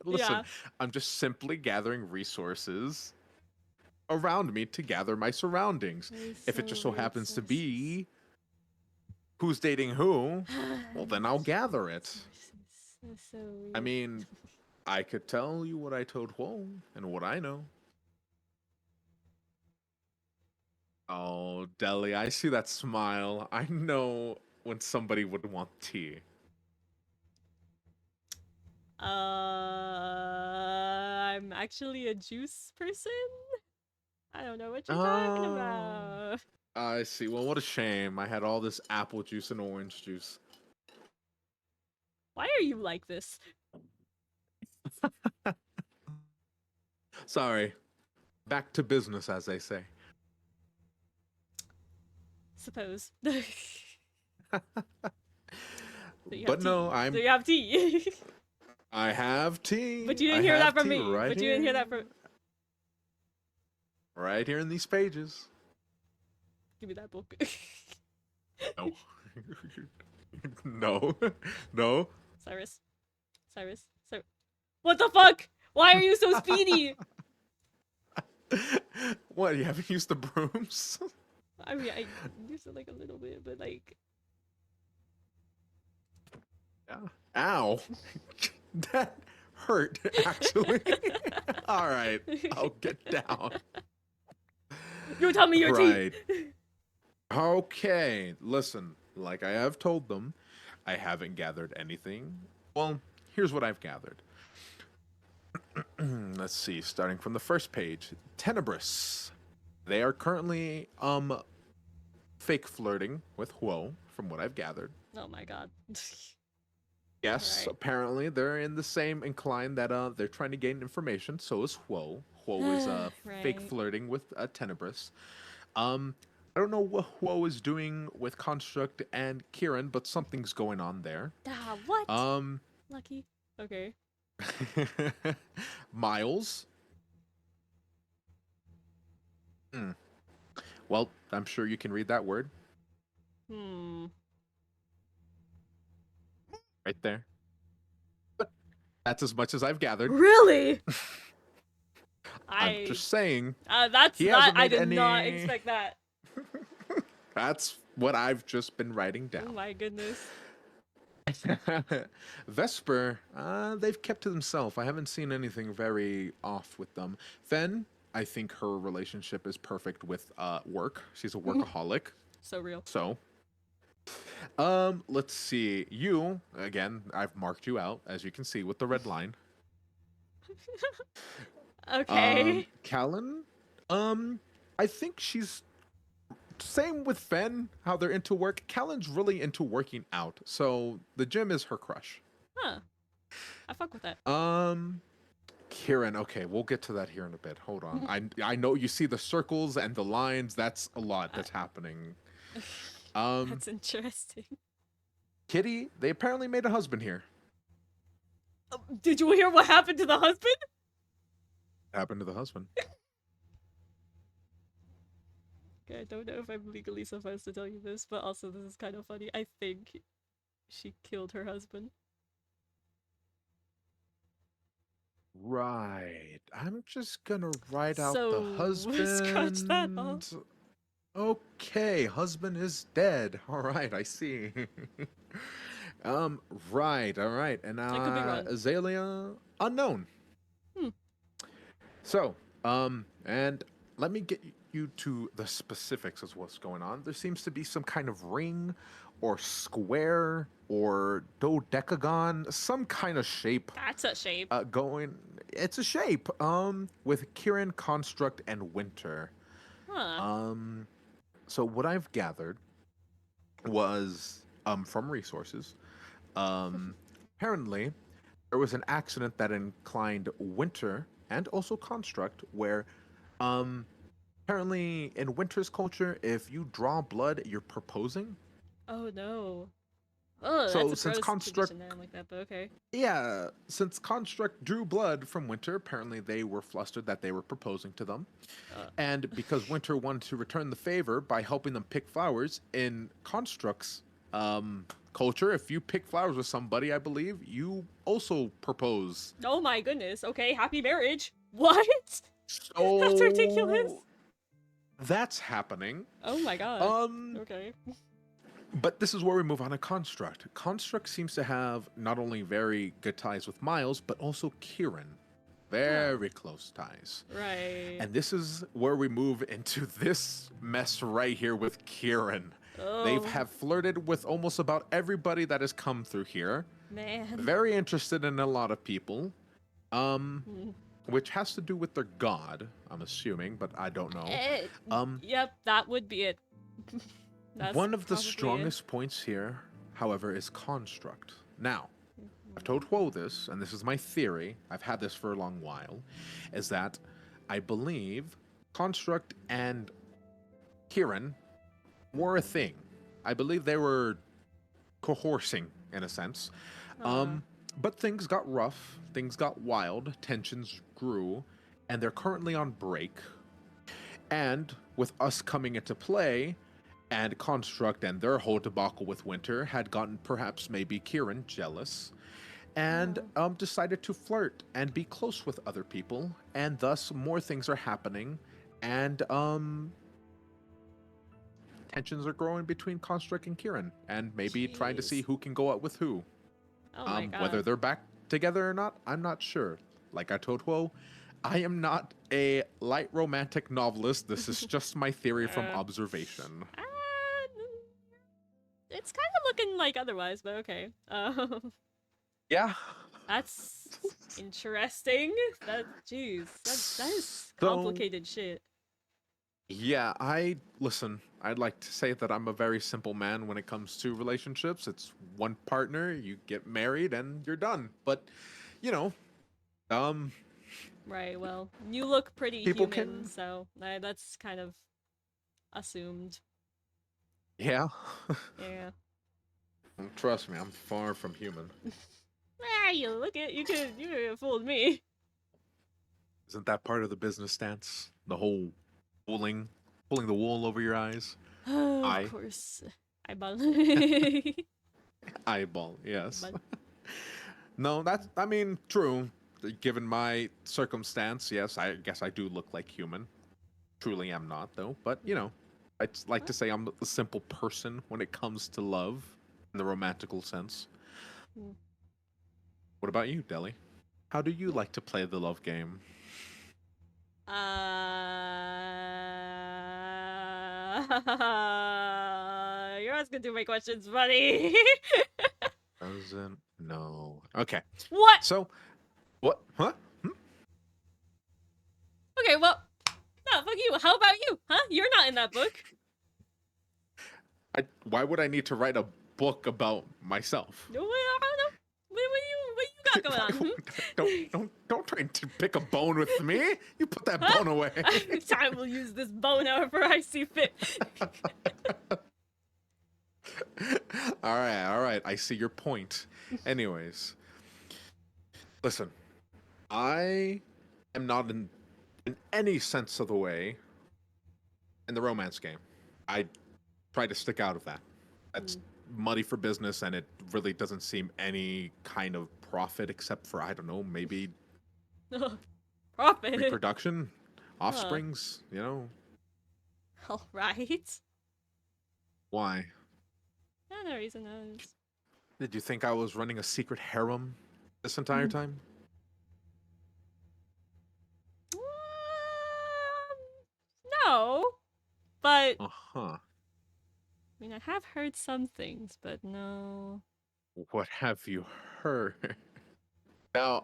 S2: Listen,
S1: Yeah.
S2: I'm just simply gathering resources around me to gather my surroundings. If it just so happens to be who's dating who, well, then I'll gather it.
S1: That's so weird.
S2: I mean, I could tell you what I told Huo and what I know. Oh, Deli, I see that smile. I know when somebody would want tea.
S1: I'm actually a juice person. I don't know what you're talking about.
S2: I see. Well, what a shame. I had all this apple juice and orange juice.
S1: Why are you like this?
S2: Sorry. Back to business, as they say.
S1: Suppose.
S2: But no,
S1: So you have tea.
S2: I have tea.
S1: But you didn't hear that from me.
S2: Right
S1: But you didn't hear that from.
S2: Right here in these pages.
S1: Give me that book.
S2: No. No. No.
S1: Cyrus. What the fuck? Why are you so speedy?
S2: What? You haven't used the brooms?
S1: I mean, I used it like a little bit, but like.
S2: Yeah. Ow. That hurt, actually. All right. I'll get down.
S1: You tell me your tea.
S2: Okay. Listen, like I have told them, I haven't gathered anything. Well, here's what I've gathered. Let's see, starting from the first page. Tenebrous. They are currently fake flirting with Huo, from what I've gathered.
S1: Oh my god.
S2: Yes,
S1: Right.
S2: apparently they're in the same incline that they're trying to gain information. So is Huo. Huo is fake
S1: Right.
S2: flirting with Tenebrous. I don't know what Huo is doing with Construct and Kieran, but something's going on there.
S1: What? Lucky. Okay.
S2: Miles. Well, I'm sure you can read that word right there. But that's as much as I've gathered.
S1: Really?
S2: I'm just saying.
S1: That's
S2: he
S1: not.
S2: hasn't
S1: I
S2: made
S1: did not
S2: any-
S1: expect that.
S2: That's what I've just been writing
S1: Oh
S2: down.
S1: my goodness.
S2: Vesper, they've kept to themselves. I haven't seen anything very off with them. Fen, I think her relationship is perfect with work. She's a workaholic.
S1: So real.
S2: So, let's see. You, again, I've marked you out, as you can see, with the red line.
S1: Okay.
S2: Callan, I think she's same with Fen, how they're into work. Callan's really into working out, so the gym is her crush.
S1: Huh. I fuck with that.
S2: Kieran, okay, we'll get to that here in a bit. Hold on. I know you see the circles and the lines. That's a lot that's happening.
S1: That's interesting.
S2: Kitty, they apparently made a husband here.
S1: Did you hear what happened to the husband?
S2: Happened to the husband.
S1: Okay, I don't know if I'm legally supposed to tell you this, but also this is kind of funny. I think she killed her husband.
S2: Right. I'm just gonna write out
S1: So,
S2: the husband.
S1: scratch that off.
S2: Okay, husband is dead. All right, I see. Right, all right. And
S1: I could be wrong.
S2: Azalea, unknown. So, and let me get you to the specifics of what's going on. There seems to be some kind of ring or square or dodecagon, some kind of shape.
S1: That's a shape.
S2: It's a shape. With Kieran, Construct, and Winter.
S1: Huh.
S2: So what I've gathered was from resources. Apparently, there was an accident that inclined Winter and also Construct where Apparently, in Winter's culture, if you draw blood, you're proposing.
S1: Oh no. Oh, that's
S2: So
S1: a
S2: since
S1: gross
S2: Construct,
S1: tradition. I don't like that, but okay.
S2: yeah, since Construct drew blood from Winter, apparently they were flustered that they were proposing to them.
S1: Uh,
S2: And because Winter wanted to return the favor by helping them pick flowers, in Construct's culture, if you pick flowers with somebody, I believe, you also propose.
S1: oh my goodness. Okay, happy marriage. What? That's ridiculous.
S2: So that's happening.
S1: Oh my god.
S2: Um,
S1: Okay.
S2: but this is where we move on to Construct. Construct seems to have not only very good ties with Miles, but also Kieran. Very close ties.
S1: Right.
S2: And this is where we move into this mess right here with Kieran.
S1: Oh,
S2: They've have flirted with almost about everybody that has come through here.
S1: man.
S2: Very interested in a lot of people.
S1: Hmm.
S2: Which has to do with their god, I'm assuming, but I don't know.
S1: Yep, that would be it. That's
S2: One of the
S1: probably it.
S2: strongest points here, however, is construct. Now, I've told Quo this, and this is my theory, I've had this for a long while, is that I believe construct and Kieran were a thing. I believe they were coercing, in a sense. But things got rough, things got wild, tensions grew, and they're currently on break. And with us coming into play, and Construct and their whole debacle with Winter had gotten perhaps maybe Kieran jealous, and decided to flirt and be close with other people, and thus more things are happening, and tensions are growing between Construct and Kieran, and maybe trying to see
S1: Jeez.
S2: who can go out with who.
S1: Oh my god.
S2: Whether they're back together or not, I'm not sure. Like I told Wo, I am not a light romantic novelist. This is just my theory from observation.
S1: Uh, it's kind of looking like otherwise, but okay.
S2: Yeah.
S1: That's interesting. Jeez, that is
S2: So-
S1: complicated shit.
S2: Yeah, listen, I'd like to say that I'm a very simple man when it comes to relationships. It's one partner, you get married, and you're done. But, you know,
S1: Right. Well, you look pretty
S2: People
S1: human,
S2: can-
S1: so that's kind of assumed.
S2: yeah.
S1: Yeah.
S2: Trust me, I'm far from human.
S1: You look it. You could have fooled me.
S2: Isn't that part of the business stance? The whole pulling the wool over your eyes?
S1: Of course. Eyeball.
S2: Eyeball, yes.
S1: But-
S2: No, I mean, true. Given my circumstance, yes, I guess I do look like human. Truly am not, though. But, you know, I'd like to say I'm a simple person when it comes to love in the romantical sense.
S1: Hmm.
S2: What about you, Deli? How do you like to play the love game?
S1: You're asking too many questions, buddy.
S2: Doesn't know. Okay,
S1: What?
S2: so, what? Huh?
S1: Okay, well, no, fuck you. How about you? Huh? You're not in that book.
S2: Why would I need to write a book about myself?
S1: No, I don't know. What you got going on?
S2: Don't try to pick a bone with me. You put that
S1: Huh?
S2: bone away.
S1: I will use this bone however I see fit.
S2: All right. I see your point. Anyways, listen, I am not in any sense of the way in the romance game. I try to stick out of that. That's muddy for business, and it really doesn't seem any kind of profit except for, I don't know, maybe
S1: Profit.
S2: reproduction, offsprings, you know.
S1: All right.
S2: Why?
S1: No reason. No, just...
S2: Did you think I was running a secret harem this entire time?
S1: No, but
S2: Uh-huh.
S1: I mean, I have heard some things, but no.
S2: What have you heard? Now,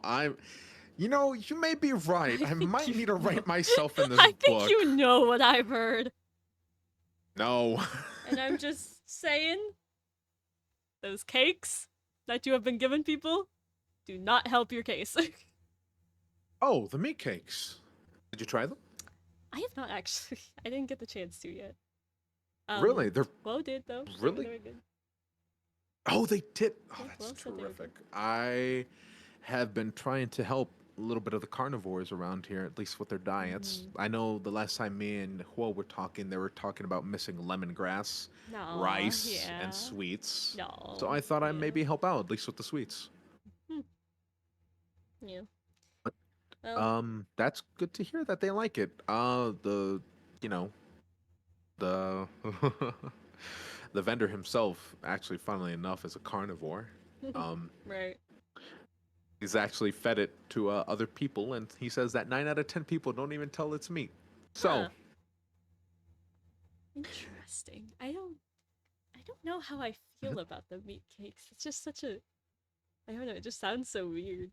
S2: you know, you may be right. I
S1: think
S2: might
S1: you
S2: need to
S1: know.
S2: write myself in this
S1: I think
S2: book.
S1: you know what I've heard,
S2: No.
S1: and I'm just saying, those cakes that you have been giving people do not help your case.
S2: Oh, the meat cakes. Did you try them?
S1: I have not actually. I didn't get the chance to yet.
S2: Really? They're
S1: Well, did though.
S2: really?
S1: They were good.
S2: Oh, they did. Oh,
S1: Yeah,
S2: that's
S1: Flo said they were
S2: terrific. I have been trying to help a little bit of the carnivores around here, at least with their diets. I know the last time me and Huo were talking, they were talking about missing lemongrass,
S1: No,
S2: rice,
S1: yeah.
S2: and sweets. So
S1: No,
S2: I thought I'd
S1: yeah.
S2: maybe help out, at least with the sweets.
S1: Hmm. Yeah. Well,
S2: That's good to hear that they like it. You know, the the vendor himself, actually, funnily enough, is a carnivore.
S1: right.
S2: He's actually fed it to other people, and he says that 9 out of 10 people don't even tell it's meat. So,
S1: Huh. Interesting. I don't know how I feel about the meat cakes. It's just such a I don't know, it just sounds so weird.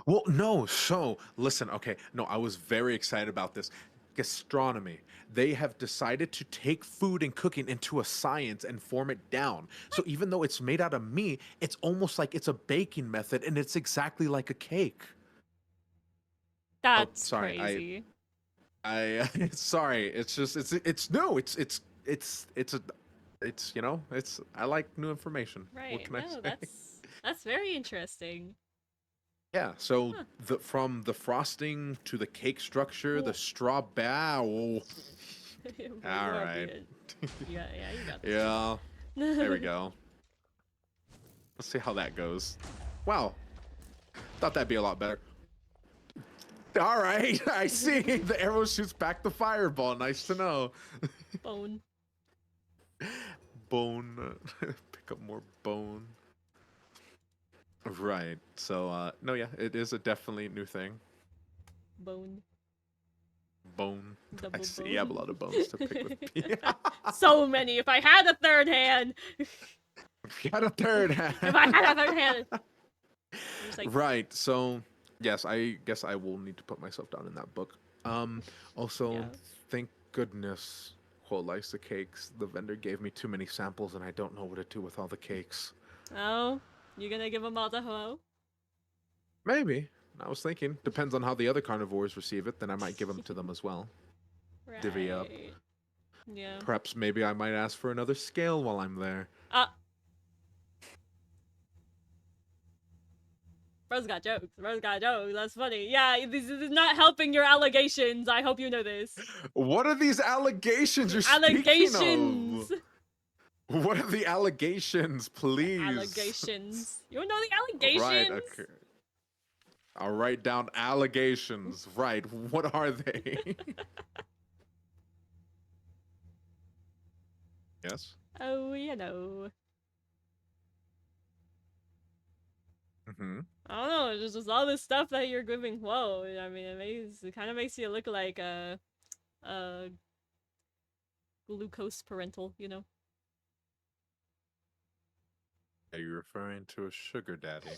S2: well, no. So, listen. Okay, no, I was very excited about this. Gastronomy. They have decided to take food and cooking into a science and form it down. So even though it's made out of meat, it's almost like it's a baking method, and it's exactly like a cake. Oh,
S1: That's
S2: sorry.
S1: crazy.
S2: I sorry. It's just it's no. It's a it's it's I like new information. What
S1: Right.
S2: can I
S1: No,
S2: say?
S1: that's very interesting.
S2: Yeah. So
S1: Huh.
S2: from the frosting to the cake structure, the
S1: Cool.
S2: straw bow.
S1: Well,
S2: All
S1: you are
S2: right.
S1: being yeah, you got this.
S2: Yeah. There we go. Let's see how that goes. Wow. Thought that'd be a lot better. All right. I see. The arrow shoots back the fireball. Nice to know.
S1: Bone.
S2: Bone. Pick up more bone. Right. So, no, yeah, it is a definitely new thing.
S1: Bone.
S2: Bone. I
S1: Double
S2: see.
S1: bone.
S2: You have a lot of bones to pick with.
S1: So many. If I had a third hand.
S2: Got a third hand.
S1: If I had a third hand. Just like,
S2: Right. So, yes, I guess I will need to put myself down in that book. Also,
S1: Yeah.
S2: thank goodness Whole likes the cakes. The vendor gave me too many samples, and I don't know what to do with all the cakes.
S1: oh, you gonna give them all to Ho?
S2: Maybe. I was thinking. Depends on how the other carnivores receive it. Then I might give them to them as well.
S1: Right.
S2: Divvy up.
S1: Yeah.
S2: Perhaps maybe I might ask for another scale while I'm there.
S1: Bro's got jokes. Bro's got jokes. That's funny. Yeah, this is not helping your allegations. I hope you know this.
S2: What are these allegations you're
S1: Allegations.
S2: speaking of? What are the allegations, please?
S1: Allegations. You don't know the allegations?
S2: Right, okay. I'll write down allegations. Right, what are they? Yes?
S1: Oh, you know.
S2: Mm-hmm.
S1: I don't know. It's just all this stuff that you're giving. Whoa. I mean, it kind of makes you look like a glucose parental, you know?
S2: Are you referring to a sugar daddy?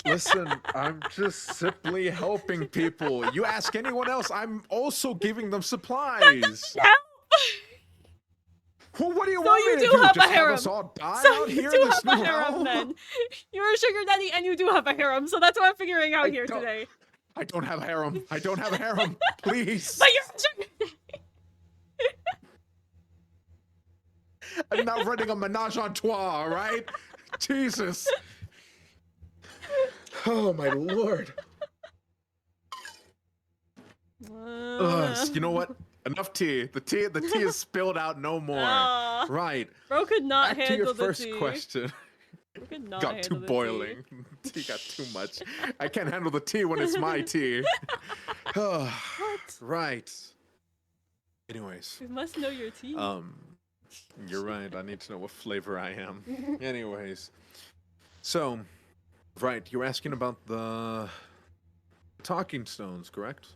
S2: Listen, I'm just simply helping people. You ask anyone else, I'm also giving them supplies.
S1: Help!
S2: Well, what do you
S1: So
S2: want
S1: you
S2: me to
S1: do
S2: do?
S1: have
S2: Just
S1: a
S2: have
S1: harem.
S2: us all die
S1: So
S2: out
S1: you
S2: here
S1: do
S2: in this
S1: have a
S2: new
S1: harem
S2: realm?
S1: then. You're a sugar daddy and you do have a harem, so that's what I'm figuring out here
S2: don't-
S1: today.
S2: I don't have a harem. I don't have a harem. Please.
S1: But you're a sugar daddy!
S2: I'm not running a menage a trois, all right? Jesus. Oh, my lord. You know what? Enough tea. The tea is spilled out no more. Right.
S1: Bro could not
S2: Back to
S1: handle
S2: your
S1: the
S2: first
S1: tea.
S2: question.
S1: Bro could not
S2: Got too
S1: handle the
S2: boiling. Tea got too much. I can't handle the tea when it's my tea.
S1: What?
S2: Right. Anyways.
S1: We must know your tea.
S2: You're right. I need to know what flavor I am. Anyways. So, right, you're asking about the talking stones, correct?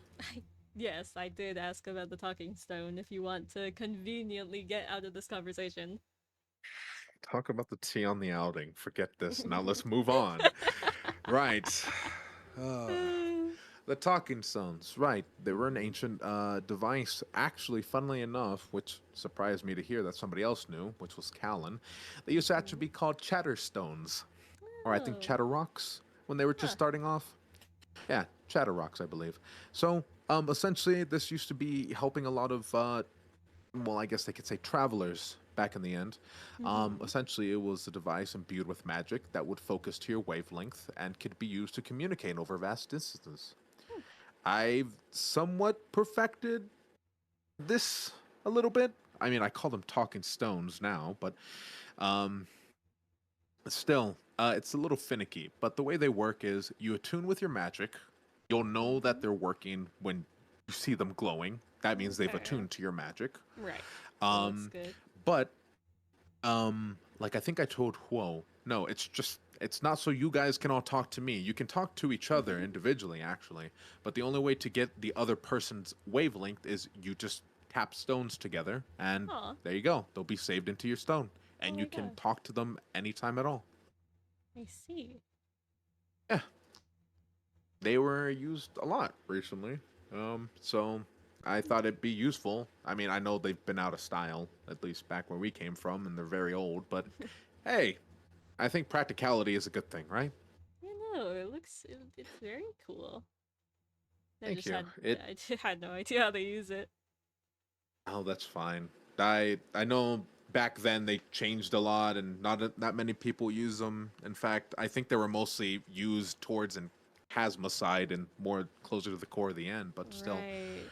S1: Yes, I did ask about the talking stone if you want to conveniently get out of this conversation.
S2: Talk about the tea on the outing. Forget this. Now let's move on. Right. The talking stones. Right. They were an ancient device. Actually, funnily enough, which surprised me to hear that somebody else knew, which was Callan, they used to actually be called chatter stones. or I think
S1: Oh.
S2: Chatterrocks when they were just
S1: Huh.
S2: starting off. Yeah, Chatterrocks, I believe. So, essentially, this used to be helping a lot of, well, I guess they could say travelers back in the end.
S1: Mm-hmm.
S2: Essentially, it was a device imbued with magic that would focus to your wavelength and could be used to communicate over vast distances. I've somewhat perfected this a little bit. I mean, I call them talking stones now, but um, still, it's a little finicky. But the way they work is you attune with your magic. You'll know that
S1: Mm-hmm.
S2: they're working when you see them glowing. That means they've
S1: Okay.
S2: attuned to your magic.
S1: Right. So that's
S2: Um,
S1: good.
S2: but like I think I told Huo, no, it's not so you guys can all talk to me. You can talk to each other individually, actually. But the only way to get the other person's wavelength is you just tap stones together, and
S1: Huh.
S2: there you go. They'll be saved into your stone,
S1: Oh
S2: and
S1: my
S2: you can
S1: god.
S2: talk to them anytime at all.
S1: I see.
S2: Yeah, they were used a lot recently. So I thought it'd be useful. I mean, I know they've been out of style, at least back where we came from, and they're very old. But hey, I think practicality is a good thing, right?
S1: You know, it's very cool. I
S2: Thank
S1: just
S2: you.
S1: had
S2: It
S1: I had no idea how they use it.
S2: Oh, that's fine. I know back then they changed a lot and not many people use them. In fact, I think they were mostly used towards an Hasma side and more closer to the core of the end, but still.
S1: Right.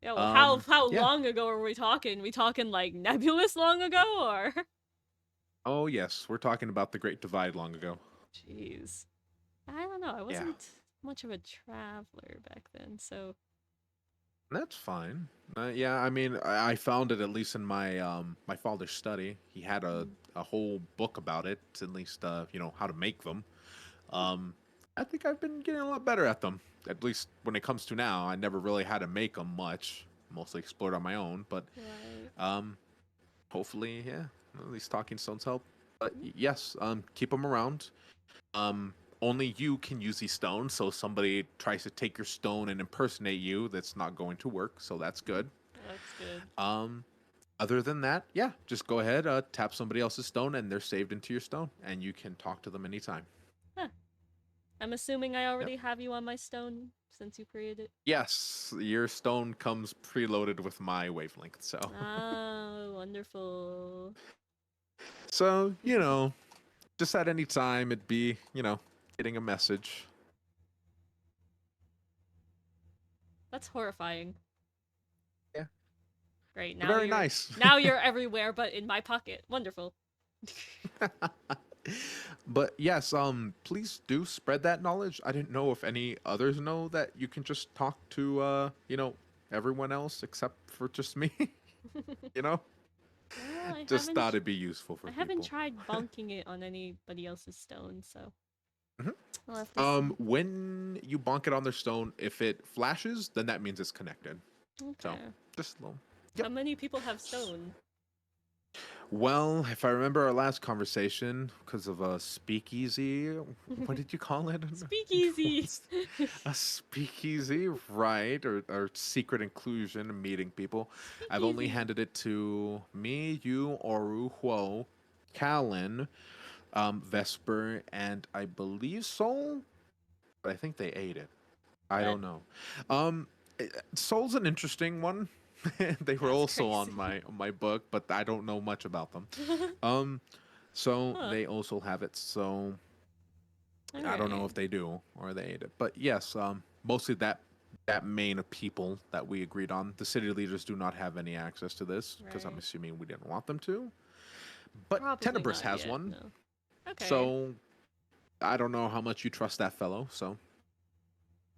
S1: Yeah, well, how
S2: Yeah.
S1: long ago are we talking? We talking like nebulous long ago or
S2: Oh, yes. We're talking about the Great Divide long ago.
S1: jeez. I don't know. I
S2: Yeah.
S1: wasn't much of a traveler back then, so
S2: That's fine. Yeah, I mean, I found it at least in my father's study. He had
S1: mm,
S2: a whole book about it, at least how to make them. Um, I think I've been getting a lot better at them. At least when it comes to now, I never really had to make them much. Mostly explored on my own, but
S1: right.
S2: um, hopefully, yeah, at least talking stones help. But yes, keep them around. Only you can use these stones, so if somebody tries to take your stone and impersonate you, that's not going to work. So that's good.
S1: That's good.
S2: Um, Other than that, yeah, just go ahead, tap somebody else's stone, and they're saved into your stone, and you can talk to them anytime.
S1: Huh. I'm assuming I
S2: Yep.
S1: already have you on my stone since you created it.
S2: Yes, your stone comes preloaded with my wavelength, so
S1: Ah, wonderful.
S2: so just at any time it'd be getting a message.
S1: That's horrifying.
S2: Yeah,
S1: Great.
S2: very nice.
S1: Now you're everywhere but in my pocket. Wonderful.
S2: But yes, please do spread that knowledge. I didn't know if any others know that you can just talk to everyone else except for just me. you know,
S1: Well,
S2: just thought it'd be useful for
S1: I haven't
S2: people.
S1: tried bonking it on anybody else's stone, so
S2: Mhm.
S1: I'll have to see.
S2: When you bonk it on their stone, if it flashes, then that means it's connected. So
S1: Okay.
S2: just a little.
S1: How
S2: Yep.
S1: many people have stone?
S2: Well, if I remember our last conversation, because of a speakeasy, what did you call it?
S1: Speakeasy.
S2: What's- a speakeasy, right? Or secret inclusion, meeting people. I've only
S1: Speakeasy.
S2: handed it to me, you, Oru, Huo, Callan, Vesper, and I believe Soul, but I think they ate it. I
S1: That
S2: don't know. Um, Soul's an interesting one. They were
S1: that's
S2: also on
S1: crazy.
S2: my book, but I don't know much about them. Um, so
S1: Huh.
S2: they also have it. So
S1: All
S2: I don't know
S1: right.
S2: if they do or they ate it. But yes, mostly that main of people that we agreed on. The city leaders do not have any access to this because I'm
S1: Right.
S2: assuming we didn't want them to. But
S1: Probably
S2: Tenebris
S1: not
S2: has
S1: yet.
S2: one.
S1: No. Okay.
S2: So I don't know how much you trust that fellow. So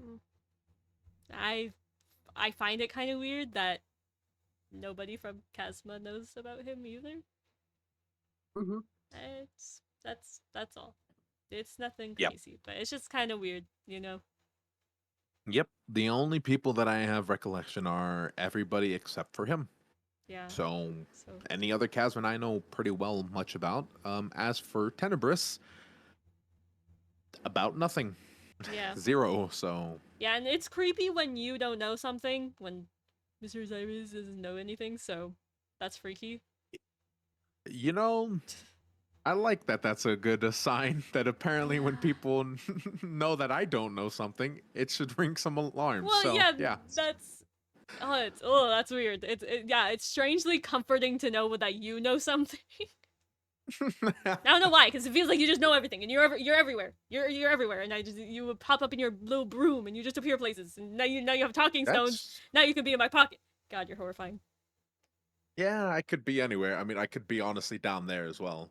S1: Hmm. I I find it kind of weird that nobody from Casma knows about him either.
S2: Mhm.
S1: That's all. It's nothing
S2: Yep.
S1: crazy, but it's just kind of weird, you know.
S2: Yep. The only people that I have recollection are everybody except for him.
S1: Yeah.
S2: So
S1: So
S2: any other Casman I know pretty well much about. As for Tenebris, about nothing.
S1: yeah,
S2: Zero. So
S1: yeah, and it's creepy when you don't know something when Mr. Cyrus doesn't know anything. So that's freaky.
S2: you know, I like that. That's a good sign that apparently when people know that I don't know something, it should ring some alarms.
S1: Well,
S2: So
S1: yeah,
S2: yeah.
S1: that's that's weird. Yeah, it's strangely comforting to know that you know something. I don't know why, because it feels like you just know everything, and you're everywhere. You're everywhere, and you would pop up in your little broom, and you just appear places. And now you have talking stones.
S2: That's
S1: Now you can be in my pocket. God, you're horrifying.
S2: yeah. I could be anywhere. I mean, I could be honestly down there as well,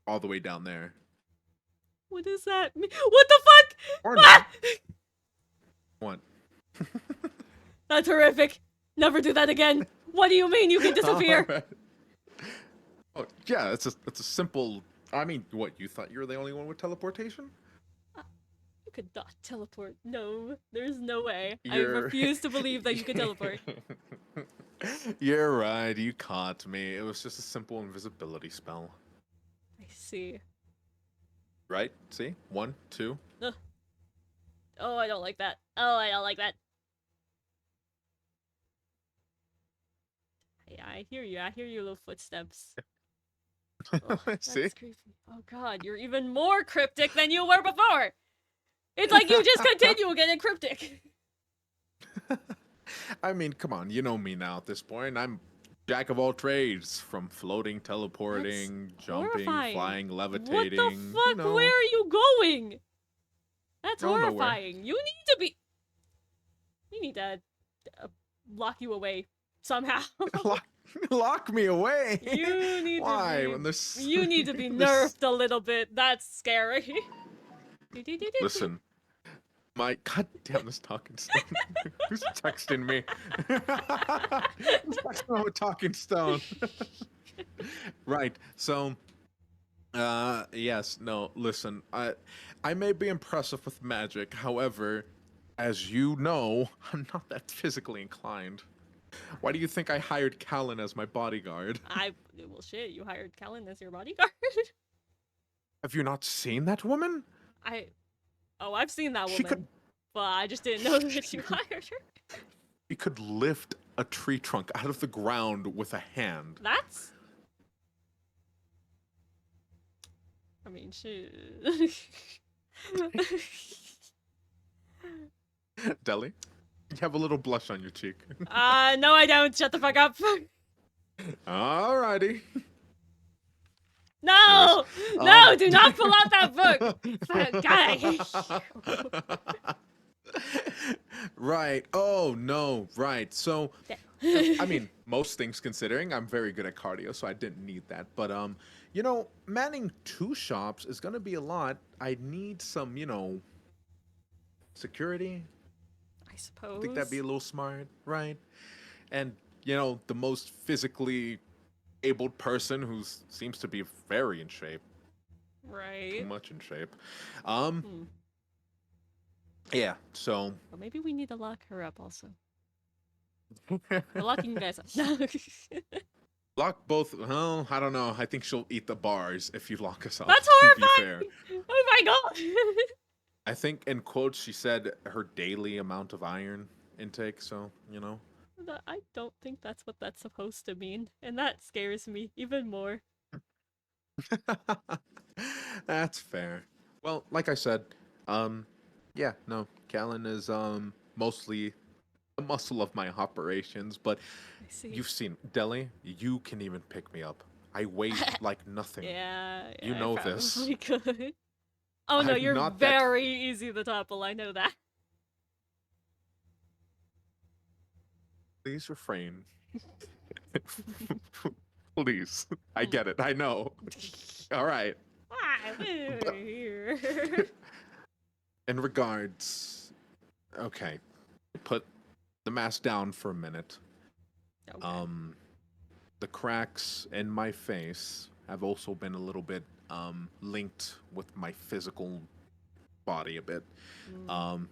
S2: all the way down there.
S1: What does that mean? What the fuck?
S2: Or
S1: Ah!
S2: not. What?
S1: That's horrific. Never do that again. What do you mean you can disappear?
S2: Alright. Oh yeah, it's a simple. I mean, what you thought you were the only one with teleportation?
S1: You could not teleport. No, there's no way. I
S2: You're
S1: refuse to believe that you could teleport.
S2: You're right. You caught me. It was just a simple invisibility spell.
S1: I see.
S2: Right? See? 1, 2.
S1: Ugh. Oh, I don't like that. Oh, I don't like that. Yeah, I hear you. I hear your little footsteps. Oh, that's
S2: See?
S1: creepy. Oh god, you're even more cryptic than you were before! It's like you just continue getting cryptic!
S2: I mean, come on. You know me now at this point. I'm jack of all trades, from floating, teleporting, jumping,
S1: horrifying.
S2: flying, levitating.
S1: What the fuck?
S2: You know.
S1: Where are you going? That's
S2: Go nowhere.
S1: horrifying. You need to be... We need to lock you away somehow.
S2: Lock me away.
S1: You need
S2: Why?
S1: to be...
S2: When there's
S1: You need to be
S2: there's-
S1: nerfed a little bit. That's scary.
S2: Listen, my goddamn this talking stone. Who's texting me? Who's texting with talking stone? Right. So, yes. No. Listen. I may be impressive with magic. However, as you know, I'm not that physically inclined. Why do you think I hired Callan as my bodyguard?
S1: Well, shit, you hired Kellen as your bodyguard?
S2: Have you not seen that woman?
S1: I've seen that
S2: She
S1: woman.
S2: could-
S1: But I just didn't know that you hired her.
S2: She could lift a tree trunk out of the ground with a hand.
S1: That's... I mean, shit.
S2: Deli, you have a little blush on your cheek.
S1: No I don't. Shut the fuck up.
S2: Alrighty.
S1: No!
S2: Anyways,
S1: No, do not pull out that book! God, I hate
S2: Right. Oh no. Right. So, I mean, most things considering, I'm very good at cardio, so I didn't need that. But you know, manning 2 shops is gonna be a lot. I need some, you know, security.
S1: I suppose.
S2: I think that'd be a little smart, right? And you know, the most physically abled person who seems to be very in shape, too
S1: Right.
S2: much in shape.
S1: Hmm.
S2: Yeah. So
S1: Well, maybe we need to lock her up also. We're locking you guys up. No.
S2: lock both. Well, I don't know. I think she'll eat the bars if you lock us up.
S1: That's
S2: to be
S1: horrifying!
S2: fair.
S1: Oh my god!
S2: I think in quotes she said her daily amount of iron intake. So you know.
S1: I don't think that's what that's supposed to mean, and that scares me even more.
S2: That's fair. Well, like I said, yeah, no, Callan is mostly the muscle of my operations, but
S1: I see.
S2: you've seen Deli, you can even pick me up. I weigh like nothing.
S1: Yeah,
S2: You
S1: I
S2: know this.
S1: probably could. Oh no,
S2: I'm
S1: you're
S2: not that-
S1: very easy to topple, I know that.
S2: Please refrain. Please. I get it. I know. All right.
S1: Why? Here.
S2: In regards, okay, put the mask down for a minute.
S1: Okay.
S2: The cracks in my face have also been a little bit linked with my physical body a bit.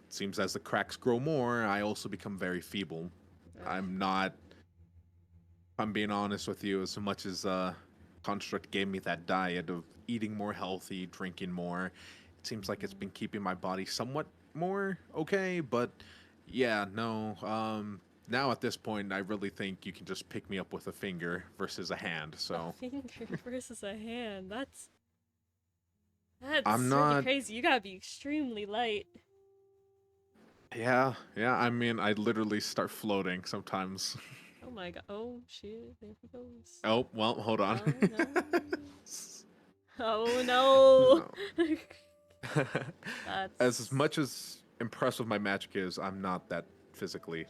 S2: Seems as the cracks grow more, I also become very feeble. I'm not, if I'm being honest with you, as much as Construct gave me that diet of eating more healthy, drinking more, it seems like it's been keeping my body somewhat more okay, but yeah, no, now at this point, I really think you can just pick me up with a finger versus a hand, so.
S1: A finger versus a hand. That's That's
S2: I'm
S1: really
S2: not.
S1: crazy. You gotta be extremely light.
S2: Yeah, yeah. I mean, I literally start floating sometimes.
S1: Oh my god. Oh shit. There he goes.
S2: Oh, well, hold on.
S1: Oh no. Oh no.
S2: No. As
S1: That's
S2: much as impressive my magic is, I'm not that physically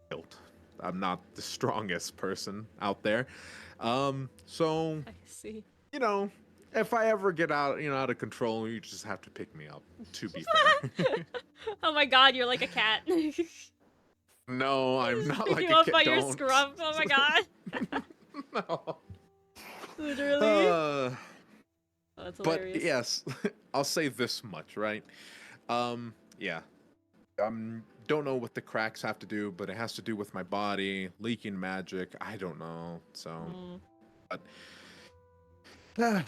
S2: built. I'm not the strongest person out there. So
S1: I see.
S2: you know, if I ever get out, out of control, you just have to pick me up. To be fair.
S1: Oh my god, you're like a cat.
S2: No, I'm
S1: Just
S2: not
S1: pick
S2: like
S1: you
S2: a
S1: up
S2: kid.
S1: by your
S2: Don't.
S1: scruff. Oh my god.
S2: No.
S1: Literally. Oh, that's
S2: But
S1: hilarious.
S2: yes, I'll say this much, right? Yeah. Don't know what the cracks have to do, but it has to do with my body leaking magic. I don't know. So,
S1: Mm,
S2: but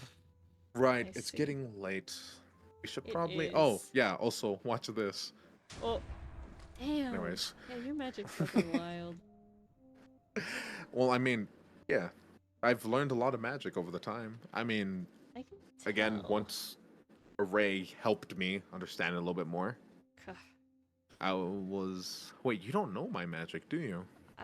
S2: right,
S1: I
S2: it's
S1: see.
S2: getting late. We should
S1: It
S2: probably. Oh,
S1: is.
S2: yeah. Also, watch this.
S1: Oh, damn.
S2: Anyways,
S1: Yeah, your magic's fucking wild.
S2: well, I mean, yeah, I've learned a lot of magic over the time. I mean,
S1: I can
S2: again,
S1: tell.
S2: once Array helped me understand it a little bit more.
S1: Gah.
S2: I was. Wait, you don't know my magic, do you?
S1: Uh,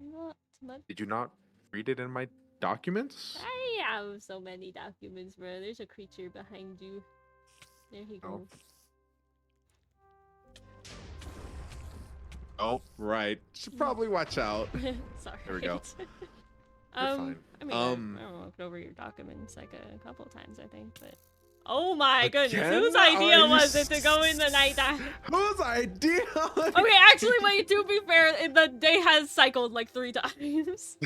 S1: not much.
S2: Did you not read it in my documents?
S1: I have so many documents, bro. There's a creature behind you. There he
S2: Oh.
S1: goes.
S2: Oh, right. Should probably watch out.
S1: Sorry.
S2: There we go.
S1: Fine. I mean, I looked over your documents like a couple of times, I think, but. Oh my goodness,
S2: Again?
S1: whose idea
S2: Are you
S1: was it to go in the nighttime?
S2: Whose idea?
S1: Okay, actually, wait, to be fair, the day has cycled like 3 times.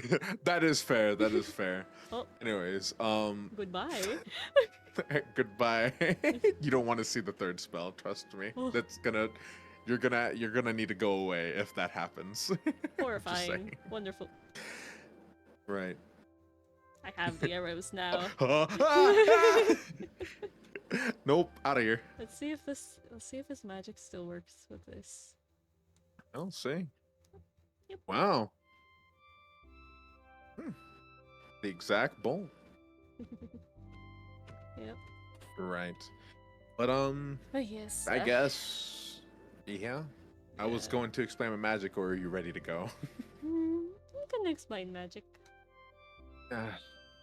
S2: That is fair. That is fair.
S1: Oh.
S2: Anyways,
S1: Goodbye.
S2: goodbye. You don't want to see the third spell, trust me.
S1: Oh.
S2: That's gonna you're gonna need to go away if that happens.
S1: Horrifying.
S2: saying.
S1: Wonderful.
S2: Right.
S1: I have the arrows now.
S2: Nope, out of here.
S1: Let's see if this magic still works with this.
S2: I'll see.
S1: Yep.
S2: Wow. The exact bolt.
S1: Yep.
S2: Right. But
S1: But yes.
S2: I guess yeah. I was going to explain my magic, or are you ready to go?
S1: You can explain magic.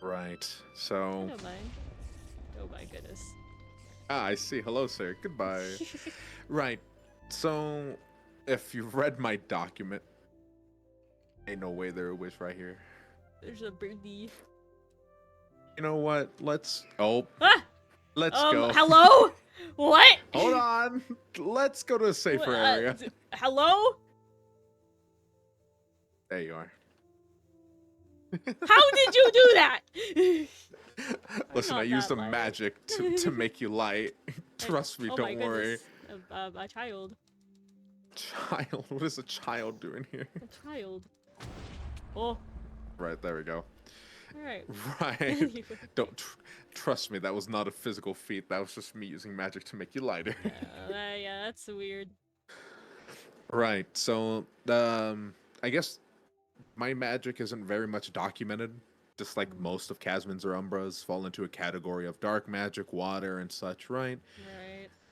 S2: Right.
S1: I
S2: So
S1: don't mind. Oh my goodness.
S2: I see. Hello, sir. Goodbye. Right. So if you've read my document, ain't no way there was right here.
S1: There's a birdie.
S2: You know what? Let's
S1: Ah!
S2: let's go.
S1: Hello? What?
S2: Hold on. Let's go to a safer area.
S1: Hello?
S2: There you are.
S1: How did you do that?
S2: Listen, I
S1: not
S2: used
S1: that
S2: a
S1: light.
S2: magic to make you light. Trust me,
S1: Oh
S2: don't
S1: my
S2: worry.
S1: goodness. A child.
S2: Child, what is a child doing here?
S1: A child. Oh.
S2: Right, there we go.
S1: Alright.
S2: Right. Don't trust me, that was not a physical feat. That was just me using magic to make you lighter.
S1: Yeah, that's weird.
S2: Right. So, I guess my magic isn't very much documented. Just like most of Casmin's or Umbra's fall into a category of dark magic, water, and such, right?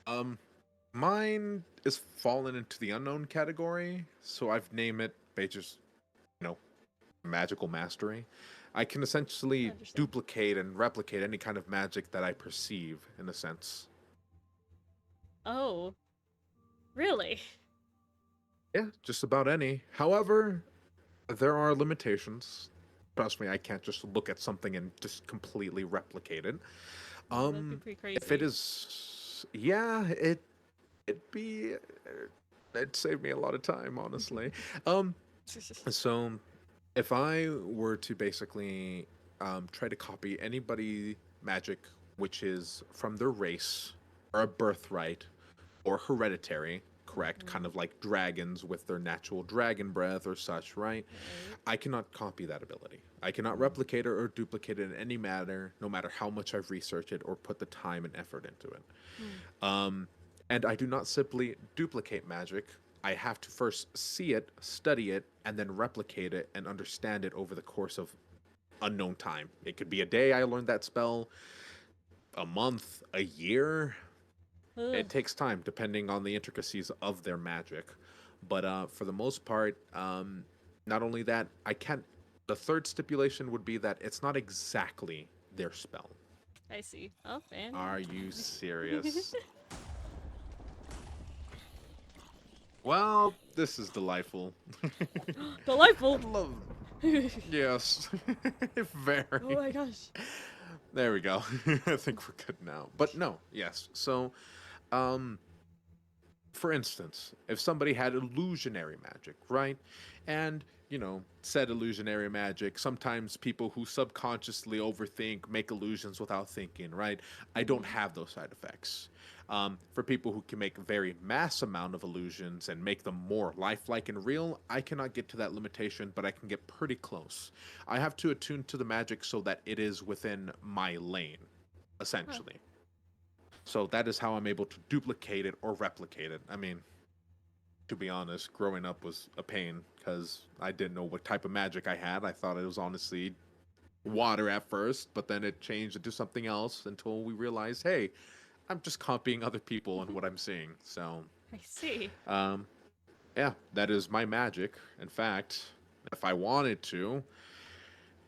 S1: Right.
S2: Mine is fallen into the unknown category, so I've named it just, magical mastery. I can essentially
S1: Understand.
S2: duplicate and replicate any kind of magic that I perceive, in a sense.
S1: Oh. Really?
S2: Yeah, just about any. However, there are limitations. Trust me, I can't just look at something and just completely replicate it.
S1: That'd be pretty crazy.
S2: If it is, yeah, it'd be, it'd save me a lot of time, honestly. So if I were to basically try to copy anybody magic which is from their race or a birthright or hereditary, correct? Kind of like dragons with their natural dragon breath or such, right? I cannot copy that ability. I cannot replicate it or duplicate it in any manner, no matter how much I've researched it or put the time and effort into it. And I do not simply duplicate magic. I have to first see it, study it, and then replicate it and understand it over the course of unknown time. It could be a day I learned that spell, a month, a year.
S1: Ugh.
S2: It takes time depending on the intricacies of their magic. But for the most part, not only that, I can't. The third stipulation would be that it's not exactly their spell.
S1: I see. Oh, man.
S2: Are you serious? Well, this is delightful. I
S1: Delightful.
S2: love.
S1: Oh
S2: Yes, very.
S1: my gosh.
S2: There we go. I think we're good now. But no, yes. So, um, for instance, if somebody had illusionary magic, right? And, said illusionary magic, sometimes people who subconsciously overthink make illusions without thinking, right? I don't
S1: Mhm.
S2: have those side effects. For people who can make a very mass amount of illusions and make them more lifelike and real, I cannot get to that limitation, but I can get pretty close. I have to attune to the magic so that it is within my lane,
S1: Huh.
S2: essentially. So that is how I'm able to duplicate it or replicate it. I mean, to be honest, growing up was a pain because I didn't know what type of magic I had. I thought it was honestly water at first, but then it changed into something else until we realized, hey, I'm just copying other people and what I'm seeing. So,
S1: I see.
S2: um, yeah, that is my magic. In fact, if I wanted to,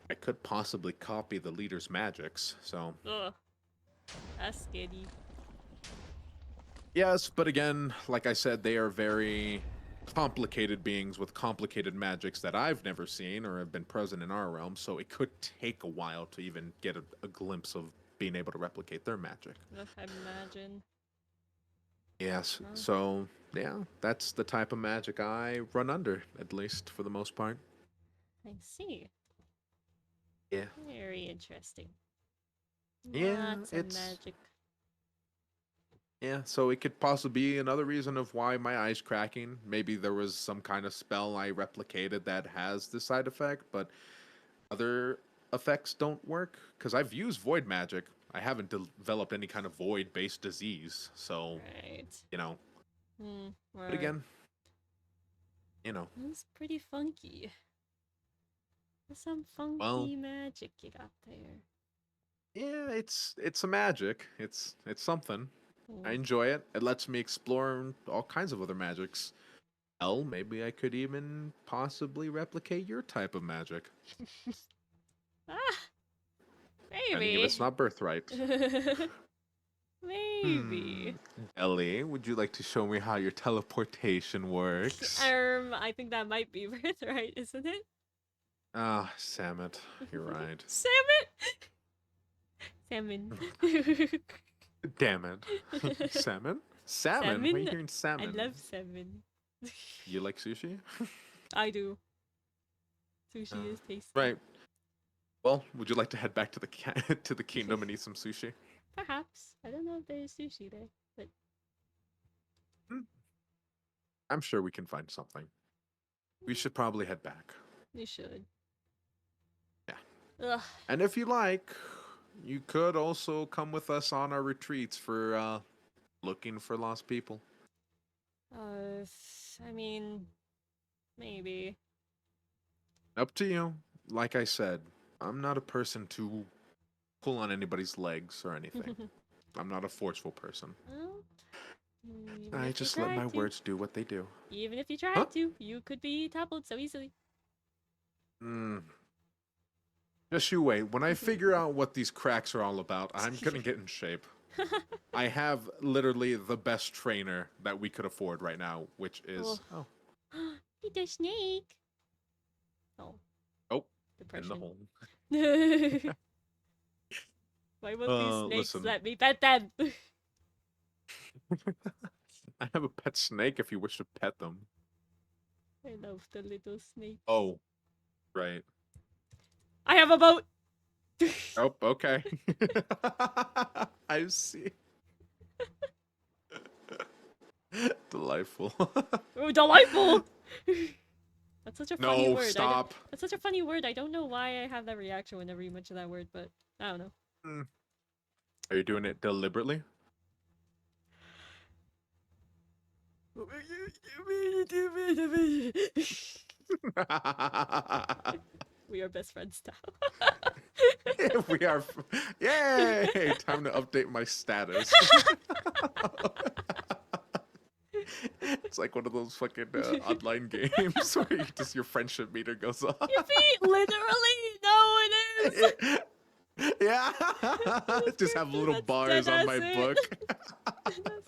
S2: I could possibly copy the leader's magics. So,
S1: Ugh. That's scary.
S2: yes, but again, like I said, they are very complicated beings with complicated magics that I've never seen or have been present in our realm, so it could take a while to even get a glimpse of being able to replicate their magic.
S1: Ugh, I imagine.
S2: Yes,
S1: Huh.
S2: so yeah, that's the type of magic I run under, at least for the most part.
S1: I see.
S2: Yeah.
S1: Very interesting.
S2: Yeah,
S1: Lots of
S2: it's
S1: magic.
S2: yeah, so it could possibly be another reason of why my eye's cracking. Maybe there was some kind of spell I replicated that has this side effect, but other effects don't work because I've used void magic. I haven't developed any kind of void based disease. So,
S1: Right.
S2: you know,
S1: Hmm.
S2: but
S1: Right.
S2: again, you know,
S1: That's pretty funky. There's some
S2: well,
S1: funky magic you got there.
S2: yeah, it's a magic. It's something. I
S1: Hmm.
S2: enjoy it. It lets me explore all kinds of other magics. Hell, maybe I could even possibly replicate your type of magic.
S1: Ah,
S2: Depending if it's
S1: maybe.
S2: not birthright.
S1: Maybe.
S2: Ellie, would you like to show me how your teleportation works?
S1: I think that might be birthright, isn't it?
S2: Ah, Samet, you're right.
S1: Salmon! Salmon.
S2: Damn it. Salmon? Salmon? Why are you
S1: Salmon?
S2: hearing
S1: I
S2: salmon?
S1: love salmon.
S2: You like sushi?
S1: I do.
S2: Uh,
S1: Sushi is tasty.
S2: right. Well, would you like to head back to the to the kingdom and eat some sushi?
S1: Perhaps. I don't know if there's sushi there, but
S2: Hmm, I'm sure we can find something. We should probably head back.
S1: you should.
S2: Yeah.
S1: Ugh.
S2: And if you like, you could also come with us on our retreats for looking for lost people.
S1: Uh, I mean, maybe.
S2: Up to you. Like I said, I'm not a person to pull on anybody's legs or anything. I'm not a forceful person.
S1: Well, even
S2: I
S1: if you
S2: just let
S1: tried
S2: my
S1: to.
S2: words do what they do.
S1: Even if you
S2: Huh?
S1: tried to, you could be toppled so easily.
S2: Hmm. Just you wait. When I figure out what these cracks are all about, I'm gonna get in shape. I have literally the best trainer that we could afford right now, which
S1: Oh.
S2: is
S1: Little snake. Oh,
S2: oh, in the
S1: depression.
S2: hole.
S1: Why won't these snakes
S2: Listen,
S1: let me pet them?
S2: I have a pet snake if you wish to pet them.
S1: I love the little snakes.
S2: Oh, right.
S1: I have a boat.
S2: Oh, okay. I see. Delightful.
S1: Oh, delightful. That's such a funny
S2: No,
S1: word.
S2: stop.
S1: That's such a funny word. I don't know why I have that reaction whenever you mention that word, but I don't know.
S2: Mm. Are you doing it deliberately?
S1: We are best friends now.
S2: We are. Yay! Time to update my status. It's like one of those fucking online games where your friendship meter goes up.
S1: Yippee! Literally, no, it is.
S2: Yeah. Just have little
S1: That's
S2: bars on my
S1: dead ass
S2: book.
S1: it.